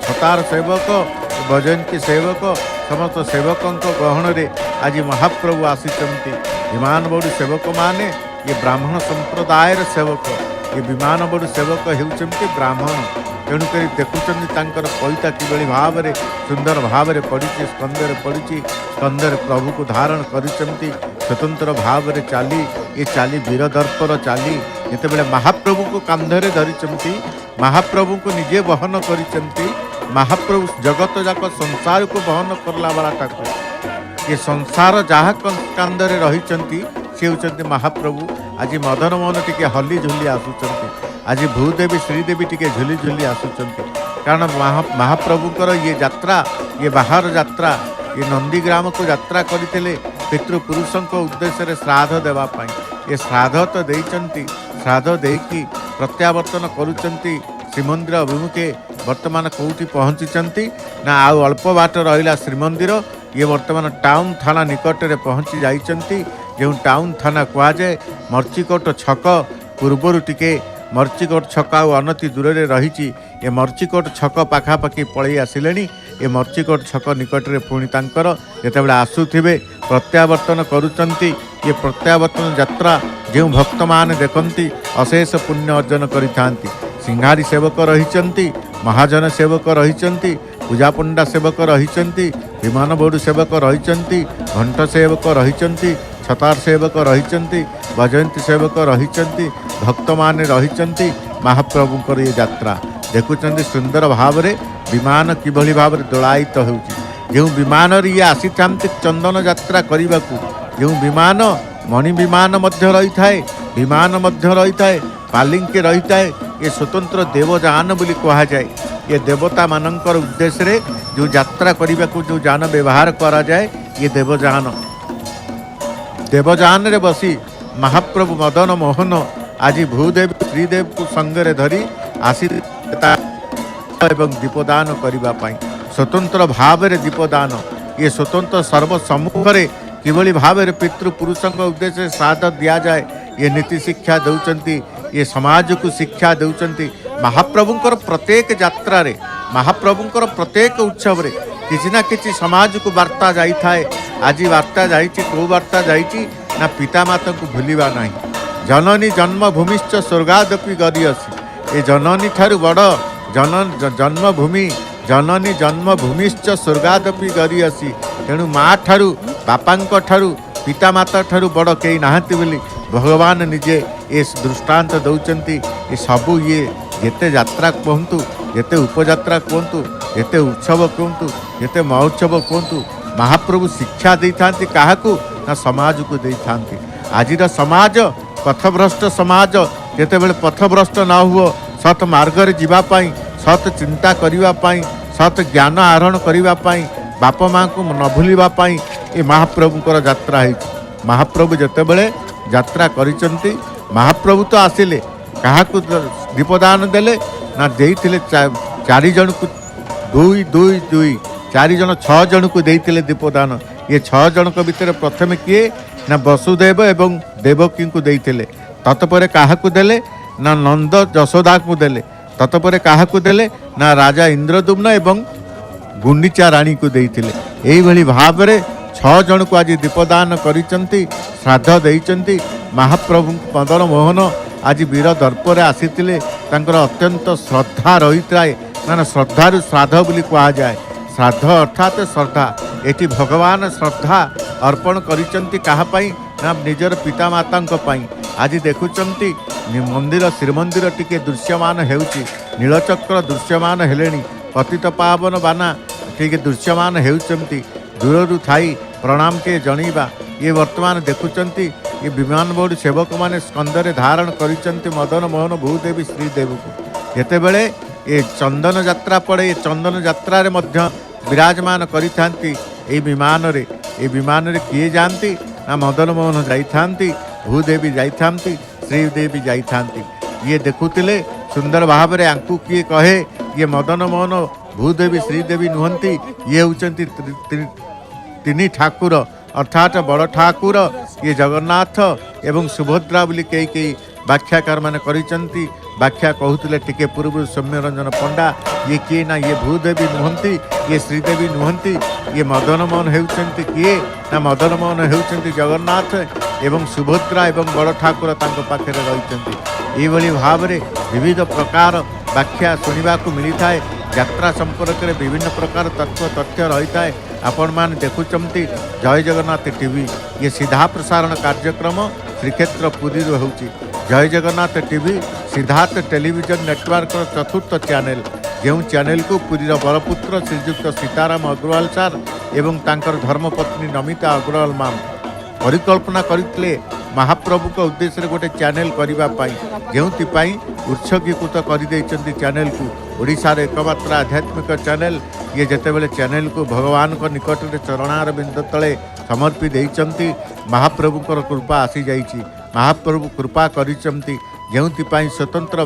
ଛତାର ସେବକ, ବଜନ୍ତୀ ସେବକ, ସମସ୍ତ ସେବକଙ୍କ ଗହଣରେ ଆଜି ମହାପ୍ରଭୁ ଆସିଛନ୍ତି। ବିମାନ ବଡ଼ୁ ସେବକମାନେ ଇଏ ବ୍ରାହ୍ମଣ ସମ୍ପ୍ରଦାୟର ସେବକ। ଏ ବିମାନ ବଡ଼ୁ ସେବକ ହେଉଛନ୍ତି ବ୍ରାହ୍ମଣ। ତେଣୁକରି ଦେଖୁଛନ୍ତି ତାଙ୍କର ପଇତା କିଭଳି ଭାବରେ ସୁନ୍ଦର ଭାବରେ ପଡ଼ିଛି, ସ୍କନ୍ଧରେ ପଡ଼ିଛି। ସ୍କନ୍ଧରେ ପ୍ରଭୁକୁ ଧାରଣ କରିଛନ୍ତି। ସ୍ୱତନ୍ତ୍ର ଭାବରେ ଚାଲି, ଏ ଚାଲି ବୀରଦର୍ପର ଚାଲି। ଯେତେବେଳେ ମହାପ୍ରଭୁଙ୍କୁ କାନ୍ଧରେ ଧରିଛନ୍ତି, ମହାପ୍ରଭୁଙ୍କୁ ନିଜେ ବହନ କରିଛନ୍ତି। ମହାପ୍ରଭୁ ଜଗତ ଯାକ ସଂସାରକୁ ବହନ କଲା ବାଳାଟାକୁ, ଏ ସଂସାର ଯାହା କାନ୍ଧରେ ରହିଛନ୍ତି ସେ ହେଉଛନ୍ତି ମହାପ୍ରଭୁ। ଆଜି ମଦନ ମୋହନ ଟିକେ ହଲି ଝୁଲି ଆସୁଛନ୍ତି। ଆଜି ଭୂଦେବୀ ଶ୍ରୀଦେବୀ ଟିକେ ଝୁଲି ଝୁଲି ଆସୁଛନ୍ତି। କାରଣ ମହାପ୍ରଭୁଙ୍କର ଇଏ ଯାତ୍ରା, ଇଏ ବାହାର ଯାତ୍ରା, ଇଏ ନନ୍ଦୀଗ୍ରାମକୁ ଯାତ୍ରା କରିଥିଲେ ପିତୃପୁରୁଷଙ୍କ ଉଦ୍ଦେଶ୍ୟରେ ଶ୍ରାଦ୍ଧ ଦେବା ପାଇଁ। ଏ ଶ୍ରାଦ୍ଧ ତ ଦେଇଛନ୍ତି, ଶ୍ରାଦ୍ଧ ଦେଇକି ପ୍ରତ୍ୟାବର୍ତ୍ତନ କରୁଛନ୍ତି ଶ୍ରୀମନ୍ଦିର ଅଭିମୁଖେ। ବର୍ତ୍ତମାନ କେଉଁଠି ପହଞ୍ଚିଛନ୍ତି? ନା ଆଉ ଅଳ୍ପ ବାଟ ରହିଲା ଶ୍ରୀମନ୍ଦିର। ଇଏ ବର୍ତ୍ତମାନ ଟାଉନ ଥାନା ନିକଟରେ ପହଞ୍ଚି ଯାଇଛନ୍ତି। ଯେଉଁ ଟାଉନ ଥାନା କୁହାଯାଏ। ମର୍ଚିକୋଟ ଛକ ପୂର୍ବରୁ ଟିକେ ମର୍ଚିକୋଟ ଛକ ଆଉ ଅନତି ଦୂରରେ ରହିଛି। ଏ ମର୍ଚିକୋଟ ଛକ ପାଖାପାଖି ପଳେଇ ଆସିଲେଣି। ଏ ମର୍ଚିକୋଟ ଛକ ନିକଟରେ ପୁଣି ତାଙ୍କର ଯେତେବେଳେ ଆସୁଥିବେ ପ୍ରତ୍ୟାବର୍ତ୍ତନ କରୁଛନ୍ତି। ଏ ପ୍ରତ୍ୟାବର୍ତ୍ତନ ଯାତ୍ରା ଯେଉଁ ଭକ୍ତମାନେ ଦେଖନ୍ତି ଅଶେଷ ପୁଣ୍ୟ ଅର୍ଜନ କରିଥାନ୍ତି। ସିଂହାରୀ ସେବକ ରହିଛନ୍ତି, ମହାଜନ ସେବକ ରହିଛନ୍ତି, ପୂଜାପଣ୍ଡା ସେବକ ରହିଛନ୍ତି, ବିମାନ ବୋର୍ଡ ସେବକ ରହିଛନ୍ତି, ଘଣ୍ଟ ସେବକ ରହିଛନ୍ତି, ଛତାର ସେବକ ରହିଛନ୍ତି, ବଜନ୍ତୀ ସେବକ ରହିଛନ୍ତି, ଭକ୍ତମାନେ ରହିଛନ୍ତି। ମହାପ୍ରଭୁଙ୍କର ଏ ଯାତ୍ରା ଦେଖୁଛନ୍ତି ସୁନ୍ଦର ଭାବରେ ବିମାନ କିଭଳି ଭାବରେ ଦୋଳାୟିତ ହେଉଛି। ଯେଉଁ ବିମାନରେ ଇଏ ଆସିଥାନ୍ତି ଚନ୍ଦନ ଯାତ୍ରା କରିବାକୁ, ଯେଉଁ ବିମାନ ମଣି ବିମାନ ମଧ୍ୟ ରହିଥାଏ, ବିମାନ ମଧ୍ୟ ରହିଥାଏ, ପାଲିଙ୍କି ରହିଥାଏ। ଏ ସ୍ୱତନ୍ତ୍ର ଦେବଯାନ ବୋଲି କୁହାଯାଏ। ଏ ଦେବତାମାନଙ୍କର ଉଦ୍ଦେଶ୍ୟରେ ଯେଉଁ ଯାତ୍ରା କରିବାକୁ ଯେଉଁ ଯାନ ବ୍ୟବହାର କରାଯାଏ, ଇଏ ଦେବଯାନ। ଦେବଯାନରେ ବସି ମହାପ୍ରଭୁ ମଦନ ମୋହନ ଆଜି ଭୂଦେବୀ ଶ୍ରୀଦେବୀକୁ ସଙ୍ଗରେ ଧରି ଆସି ଏବଂ ଦୀପଦାନ କରିବା ପାଇଁ ସ୍ୱତନ୍ତ୍ର ଭାବରେ ଦୀପଦାନ। ଏ ସ୍ୱତନ୍ତ୍ର ସର୍ବସମ୍ମୁଖରେ କିଭଳି ଭାବରେ ପିତୃପୁରୁଷଙ୍କ ଉଦ୍ଦେଶ୍ୟରେ ଶ୍ରାଦ୍ଧ ଦିଆଯାଏ, ଏ ନୀତି ଶିକ୍ଷା ଦେଉଛନ୍ତି। ଏ ସମାଜକୁ ଶିକ୍ଷା ଦେଉଛନ୍ତି। ମହାପ୍ରଭୁଙ୍କର ପ୍ରତ୍ୟେକ ଯାତ୍ରାରେ, ମହାପ୍ରଭୁଙ୍କର ପ୍ରତ୍ୟେକ ଉତ୍ସବରେ କିଛି ନା କିଛି ସମାଜକୁ ବାର୍ତ୍ତା ଯାଇଥାଏ। ଆଜି ବାର୍ତ୍ତା ଯାଇଛି, କେଉଁ ବାର୍ତ୍ତା ଯାଇଛି? ନା ପିତାମାତାଙ୍କୁ ଭୁଲିବା ନାହିଁ। ଜନନୀ ଜନ୍ମଭୂମିଶ୍ଚ ସ୍ୱର୍ଗାଦପି ଗରିୟସୀ। ए जननी ठारू बड़ जन्मभूमि जननी जन्मभूमिश्च स्वर्गादपि गरियसी तेणु माँ ठारू बापा ठारू पितामाता ठारू बड़ कई नाहंती बोली भगवान निजे ए दृष्टांत दौरान ये सबू ये जेते यात्रा कहतु जेते उपयात्रा कहतु जेते उत्सव कहतु जेते महोत्सव कहतु महाप्रभु शिक्षा दे था क्या ना समाज को दे था आज समाज पथभ्रष्ट समाज जितेबाला पथभ्रष्ट न हुआ सत मार्ग जीवाई सत चिंता करने सत ज्ञान आहरण करने बाप माँ को न भूलवाई ये महाप्रभुकर यात्रा है। महाप्रभु जितेबाला यात्रा करिसंती महाप्रभु तो आसिले क्या दीपदान देले ना देइथिले 4 जन को दुई दुई दुई 4 जन 6 जन को देइथिले दीपदान। ये 6 जन को भितर प्रथम किए ना वसुदेव एवं देवकी को देइथिले तत्पर क्या देले ना नंद यशोदा को देले तत्पर क्या देले ना राजा इंद्रदुम्न एवं गुंडीचा रानी को देइथिले। एही भली भाबरे 6 जन को आज दीपदान करिसंती श्राद्ध देइसंती। महाप्रभु मदन मोहन आज वीर दर्परे आसीथिले तांकर अत्यंत श्रद्धा रही थाए ना श्रद्धारु श्राद्ध बोली कहा जाए। श्राद्ध अर्थात श्रद्धा एटी भगवान श्रद्धा अर्पण करिसंती काहापाई ना निजर पितामाता पाई। आज देखुचंती मंदिर श्रीमंदिर टिके दृश्यमान हेउची नीलचक्र दृश्यमान हेलेनी पतित पावन बाना टिके दृश्यमान हेउचंती दूररू थाई प्रणाम के जणीबा। ये वर्तमान देखुचंती ये विमान बोर्ड सेवक माने स्कंदरे धारण करिसंती मदन मोहन भूदेवी श्रीदेव को जेतेबेले ये चंदन यात्रा पड़े ये चंदन यात्रा रे मध्य विराजमान करिथांती। ए विमान रे किए जानती ना मदन मोहन जाइथांती भूदेवी जाइथांती श्रीदेवी जाइथांती। ये देखुतिले सुंदर भाव रे आंकु किए कहे ये मदन मोहन भूदेवी श्रीदेवी नुहंती ये होचंती तीन ठाकुर अर्थात बड़ ठाकुर ये जगन्नाथ एवं सुभद्रा बोली कई व्याख्याकार मैंने करिसंती। व्याख्या कहते टिके पूर्व सौम्यरंजन पंडा ये किए ना ये भूदेवी नुहंती ये श्रीदेवी नुहंती ये मदन मोहन हेउचंती किए ना मदन मोहन हेउचंती जगन्नाथ एवं सुभद्रा एवं बड़ ठाकुर तांको पाखे रहिचंती। एभली भाव में विविध प्रकार व्याख्या सुनिबा को मिली थाए। यात्रा संपर्क में विभिन्न प्रकार तथ्य रही थाए। आपण मान देखुचंती जय जगन्नाथ टीवी ये सीधा प्रसारण कार्यक्रम श्रीक्षेत्र पुरी होउची। जय Jagannath TV Siddharth television network चतुर्थ चैनल जो चैनल को पुरीर बरपुत्र श्रीजुक्त सीताराम अग्रवाल सार एवं तांकर धर्मपत्नी नमिता अग्रवाल माम परिकल्पना करते महाप्रभु को उद्देश्य गोटे चैनल करने जो उत्सर्गीकृत कर चैनल को ओडिशार एकमात्र आध्यात्मिक चैनल। ये जितेबाला चैनल को भगवान को निकट में चरणार बिंद तले समर्पित होती महाप्रभुकर कृपा आसी जाइए। महाप्रभु कृपा करिसंती जो स्वतंत्र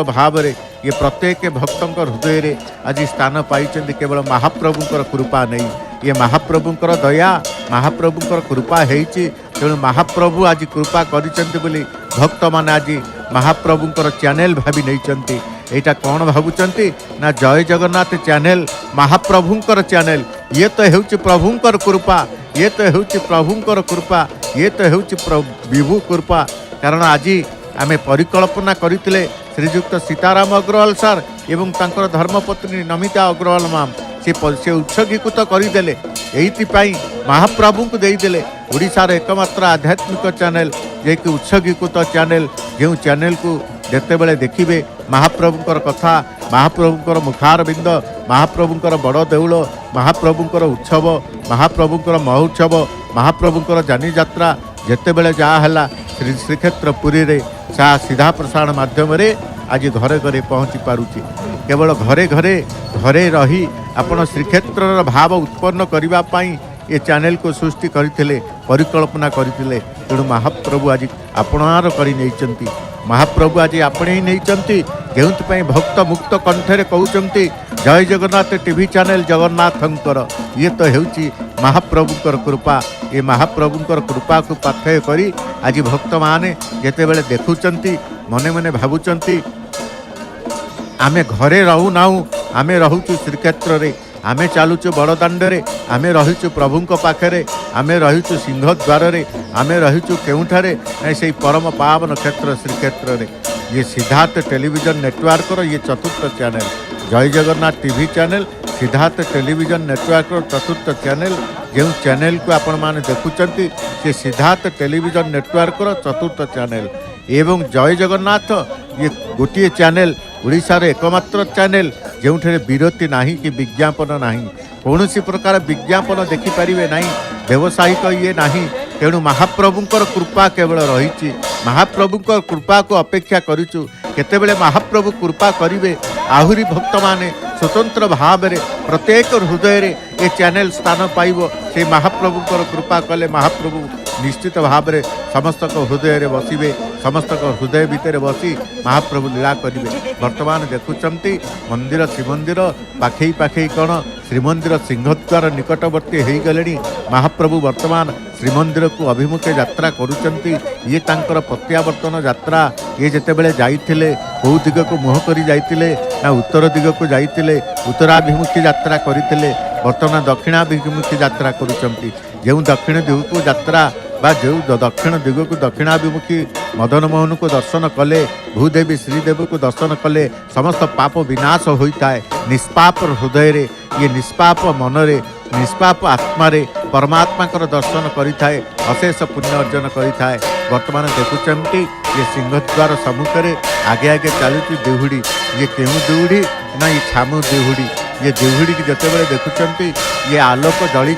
भाव रे ये प्रत्येक भक्तों हृदय रे आज स्थान पाई केवल महाप्रभुकर कृपा नहीं ये महाप्रभुकर दया महाप्रभुकर कृपा होती। तेणु महाप्रभु आज कृपा करिसंती बोली भक्त मान आज महाप्रभुकर चैनल भावी नहीं। एटा कौन भावुचंती ना जय जगन्नाथ चैनल महाप्रभुकर चैनल ये तो हेउची प्रभुंकर कृपा ये तो हेउची प्रभुंकर कृपा ये तो हेउची विभु कृपा। कारण आज आमे परिकल्पना करथिले श्रीजुक्त सीताराम अग्रवाल सार एवं तांकर धर्मपत्नी नमिता अग्रवाल माम से उत्सर्गीकृत करदेले एइथिपाई महाप्रभु को देदेले। ओडिशार एकमात्र आध्यात्मिक चैनल जे कि उत्सर्गीकृत चैनल जो चैनल को जेतेबेले देखिबे महाप्रभुकर कथा महाप्रभुकर मुखारबिंद महाप्रभुकर बड़ देउल महाप्रभुकर उत्सव महाप्रभुकर महोत्सव महाप्रभुकर जानी यात्रा जेतेबेले जहाँ है श्रीक्षेत्र पुरी रे सा सीधा प्रसारण माध्यम रे आज घरे घरे पहुँची पारुची। केवल घरे घरे घरे रही आपण श्रीक्षेत्र भाव उत्पन्न करने पाई ये चैनल को सृष्टि करथिले परिकल्पना करथिले। तेणु महाप्रभु आज आपणार करि नैचंती महाप्रभु आज आपणे ही नैचंती जो भक्त मुक्त कंठरे कहउचंती जय जगन्नाथ टीवी चैनल जगन्नाथंकर ये तो हेउची महाप्रभुकर कृपा। ये महाप्रभुकर कृपा को पाथय करी आज भक्त माने जेतेबेले देखुचंती मने मने भावुचंती आमे घरे रहू नाऊ आमे रहूचु श्रीक्षेत्र रे आमे चालुचु बड़दाण्डे आमे रहीचु प्रभुंक पाखरे आमे रहीचु सिंहद्वार रे आमे रहीचु केउठारे से परम पावन क्षेत्र श्रीक्षेत्र रे। ये सिद्धार्थ टेलीविजन नेटवर्क ये चतुर्थ चैनल जय Jagannath TV channel Siddharth television network चतुर्थ चैनल जो चैनल को आपण माने देखुचंती से सिद्धार्थ टेलीविजन नेटवर्क चतुर्थ चैनल एवं जय जगन्नाथ ये गोटे चैनल ओडिशा रे एकमात्र चैनल जो विरति नहीं कि विज्ञापन नहीं कौन प्रकार विज्ञापन देखिपारे नहीं व्यावसायिक ये नहीं तेणु महाप्रभुंकर कृपा केवल रही महाप्रभुंकर कृपा को अपेक्षा करूँ केतेबेले महाप्रभु कृपा करिवे आहुरी भक्त माने स्वतंत्र भाव में प्रत्येक हृदय रे ये चैनल स्थान पाइब से महाप्रभुंकर कृपा कले महाप्रभु निश्चित भाव में समस्त हृदय रे बसिबे समस्त हृदय भितर बसी महाप्रभु लीला करेंगे वर्तमान देखुंट मंदिर श्रीमंदिर पाखे पाखे कौन श्रीमंदिर सिंहद्वार निकटवर्ती हो गले महाप्रभु वर्तमान श्रीमंदिर को अभिमुखे यात्रा करुचंती ये तांकर प्रत्यावर्तन यात्रा ये जेतेबेले जाइथिले कौ दिग को मुह करी जाइथिले ना उत्तर दिग को जाइथिले उत्तराभिमुखी यात्रा करथिले वर्तमान दक्षिणाभिमुखी यात्रा करुचंती जो दक्षिण दिग को यात्रा बा जो दक्षिण दिग को दक्षिणाभिमुखी मदन मोहन को दर्शन कले भूदेवी श्रीदेवी को दर्शन कले समस्त पाप विनाश होता है निष्पाप हृदय रे ये निष्पाप मन रे निष्पाप आत्मा रे परमात्मा दर्शन करिथाए अशेष पुण्य अर्जन करिथाए वर्तमान देखुचंती ये सिंहद्वार सम्मुख में आगे आगे चलुची देहुड़ी ये केहू देहुड़ी ना ये छामु देहुड़ी ये देहुड़ी की जितेबाला देखुचंती ये आलोक जली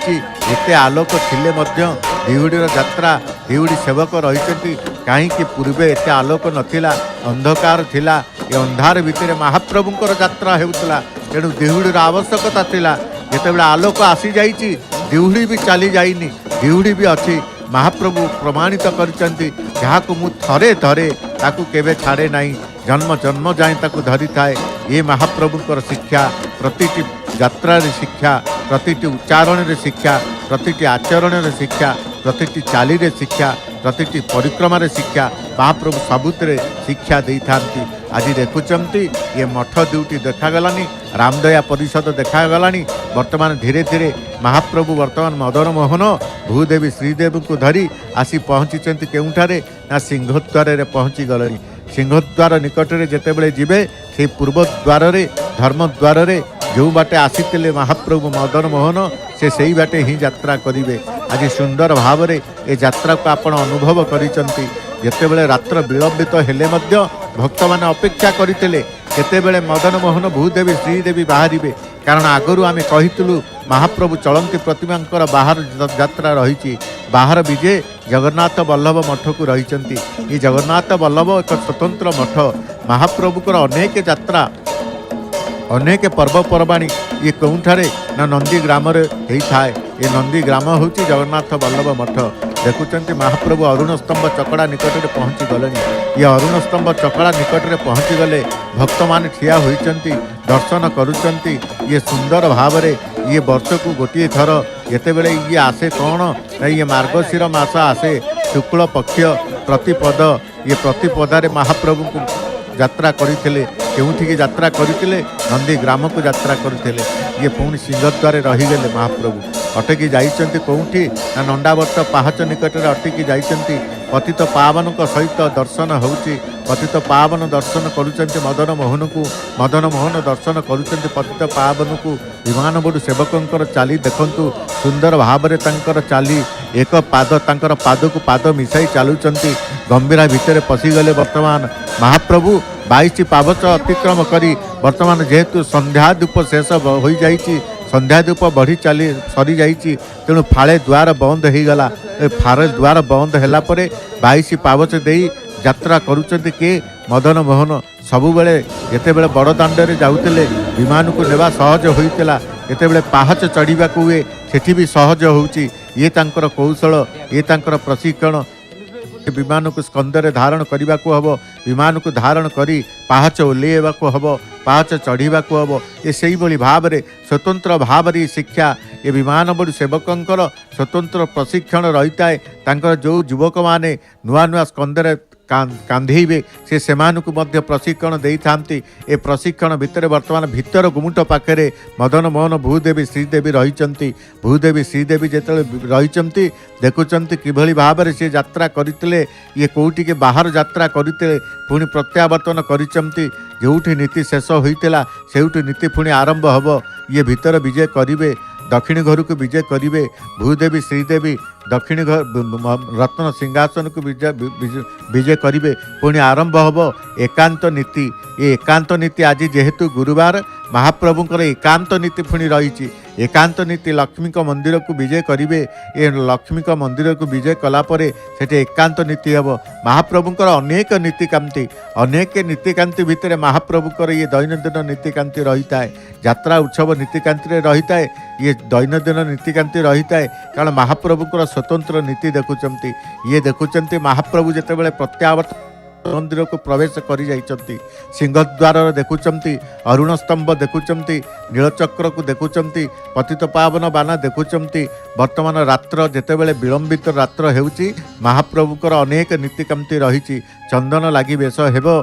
एते आलोक थिले मध्य देहुड़ीर यात्रा देहुड़ी सेवक रही कहीं पूर्वे एते आलोक नथिला अंधकार थिला ये अंधार भितर महाप्रभुंकर यात्रा हेउतला तेणु देहुड़ीर आवश्यकता थिला जितेबाला आलोक आसी जाइछि देहुड़ी भी चली जाइनी देहुड़ी भी अच्छी महाप्रभु प्रमाणित करचंती जहाको मु थरे थरे ताकू केबे छाड़े नहीं जन्म जन्म जाए ताकू धरी थाए ये महाप्रभुंकर शिक्षा प्रतिटी यात्रा रे शिक्षा प्रतिटी उच्चारण रे शिक्षा प्रतिटी आचरण रे शिक्षा प्रतिटी चाली रे शिक्षा प्रतिटी परिक्रमा रे शिक्षा महाप्रभु सबुतरे शिक्षा दे थांती आज देखुचंती ये मठ दुटी देखागलानी रामदया परिषद देखागलानी वर्तमान धीरे धीरे महाप्रभु वर्तमान मदन मोहन भूदेवी श्रीदेवी को धरी आसी पहुँची केउठारे ना सिंहद्वार रे पहुँची गले सिंहद्वार निकट में जितेबले जीवे से पूर्व द्वार रे धर्मद्वार रे जो बाटे आसीते महाप्रभु मदन मोहन से सही बाटे ही यात्रा करेंगे आज सुंदर भाव में ये यात्रा को आपण अनुभव करिसंती जेतेबेले रात्र विलंबित हेले मध्य भक्त माने अपेक्षा करते केतेबेले मदन मोहन भूदेवी श्रीदेवी बाहर कारण आगरू आमे कहितलु महाप्रभु चलंती प्रतिमांकर बाहर यात्रा रही बाहर विजे जगन्नाथ वल्लभ मठ को रही ये जगन्नाथ वल्लभ एक स्वतंत्र मठ महाप्रभुकर अनेक यात्रा अनेक पर्वपर्वाणी ये कौठारे ना नंदी ग्राम होता है ये नंदी ग्राम हूँ जगन्नाथ वल्लभ मठ देखुंत महाप्रभु अरुण स्तंभ चकड़ा निकट में पहुँची गले ये अरुण स्तंभ चकड़ा निकट में पहुँची गले भक्त मान ठिया होइचंती दर्शन करुचंती ये सुंदर भाव में ये वर्ष को गोटे थर जितेबले ये आसे कौन ये मार्गशीर मास आसे शुक्ल पक्ष प्रतिपद ये प्रतिपदारे महाप्रभु को यात्रा करते केउठिकी यात्रा करते नंदी ग्राम को यात्रा करते ये पुणी सिंहद्वार रहीगले महाप्रभु अटकी जाइछन्ति कौठी ना नंडावर्त पाहाच निकट में अटकी जाइछन्ति पतित पावन सहित दर्शन होउची पतित पावन दर्शन करुचन्ति मदन मोहन दर्शन करुचन्ति पतित पावन को विमान बड़ू सेवकंकर चाली देखंतु सुंदर भाव में तांकर चाली एक पाद तांकर पाद को पाद मिसाई चालुचन्ति गंभीरा भितर पशिगले वर्तमान महाप्रभु 22 पावच अतिक्रम करी वर्तमान जेहेतु संध्या धूप शेष हो जाइछि संध्या धूप बढ़ी चली सरी जाइछि तेणु फाळे द्वार बंद हो गला फाळे द्वार बंद होला परे 22 पावच देई यात्रा करुचंती के मदन मोहन सबुबले जेतेबेले बड़ दांडरे जाउतले विमान को नेबा सहज होइतला जेतेबेले पाहाच चढ़ीबा को हुए सेठी भी सहज होउची ये तांकर कौशल ये तांकर प्रशिक्षण विमान को स्कंदरे धारण करने को हम विमान को धारण करी पाहाच ओल्लैवा को हम पाहाच चढ़ीवा को हम ये से भाव में स्वतंत्र भाव में शिक्षा ये विमान बड़ू सेवकंकर स्वतंत्र प्रशिक्षण रही है जो युवक माने नुआ नुआ स्कंदरे कांधेबे से सेमानकु मध्य प्रशिक्षण देई थांती। ए प्रशिक्षण भितर वर्तमान भितर गुमुट पाखरे मदन मोहन भूदेवी श्रीदेवी रहिचंती। भूदेवी श्रीदेवी जेतले रहिचंती देखुचंती किभली भाबरे से यात्रा करितले, ये कोउटी के बाहर यात्रा करितले पुणी प्रत्यावर्तन करिचंती। जोउठी नीति शेष होइतला सेउठी नीति पुणी आरंभ हबो। ये भितर विजय करिवे, दक्षिण घर को विजय करिवे। भूदेवी श्रीदेवी दक्षिण घर रत्न सिंहासन को विजय करिवे, पुणी आरंभ हबो एकांत नीति। ये एकांत नीति आज जेहेतु गुरुवार महाप्रभुंकर एकांत नीति पुणी रही। एकांत नीति लक्ष्मी मंदिर को विजय करिवे। ए लक्ष्मी मंदिर को विजय कलापर सेठी एकांत नीति हब। महाप्रभुंकर अनेक नीतिकांति अनेक नीतिकांति भितर महाप्रभुंकर ये दैनंदिन नीतिकांति रही है। यात्रा उत्सव नीतिकांति रही है, ये दैनंदिन नीतिकांति रही है। कारण महाप्रभुंकर स्वतंत्र नीति देखुचंती। ये देखुचंती महाप्रभु जेतेबेले प्रत्यावर्तन मंदिर को प्रवेश करी जाइचंती। सिंहद्वार देखुचंती, अरुण स्तंभ देखुचंती, नीलचक्र को देखुचंती, पतित पावन बाना देखुचंती। वर्तमान रात्र जेतेबेले विलंबित रात्र हेउची महाप्रभुकर अनेक नीतिकांति रही। चंदन लागी बेश हेबो।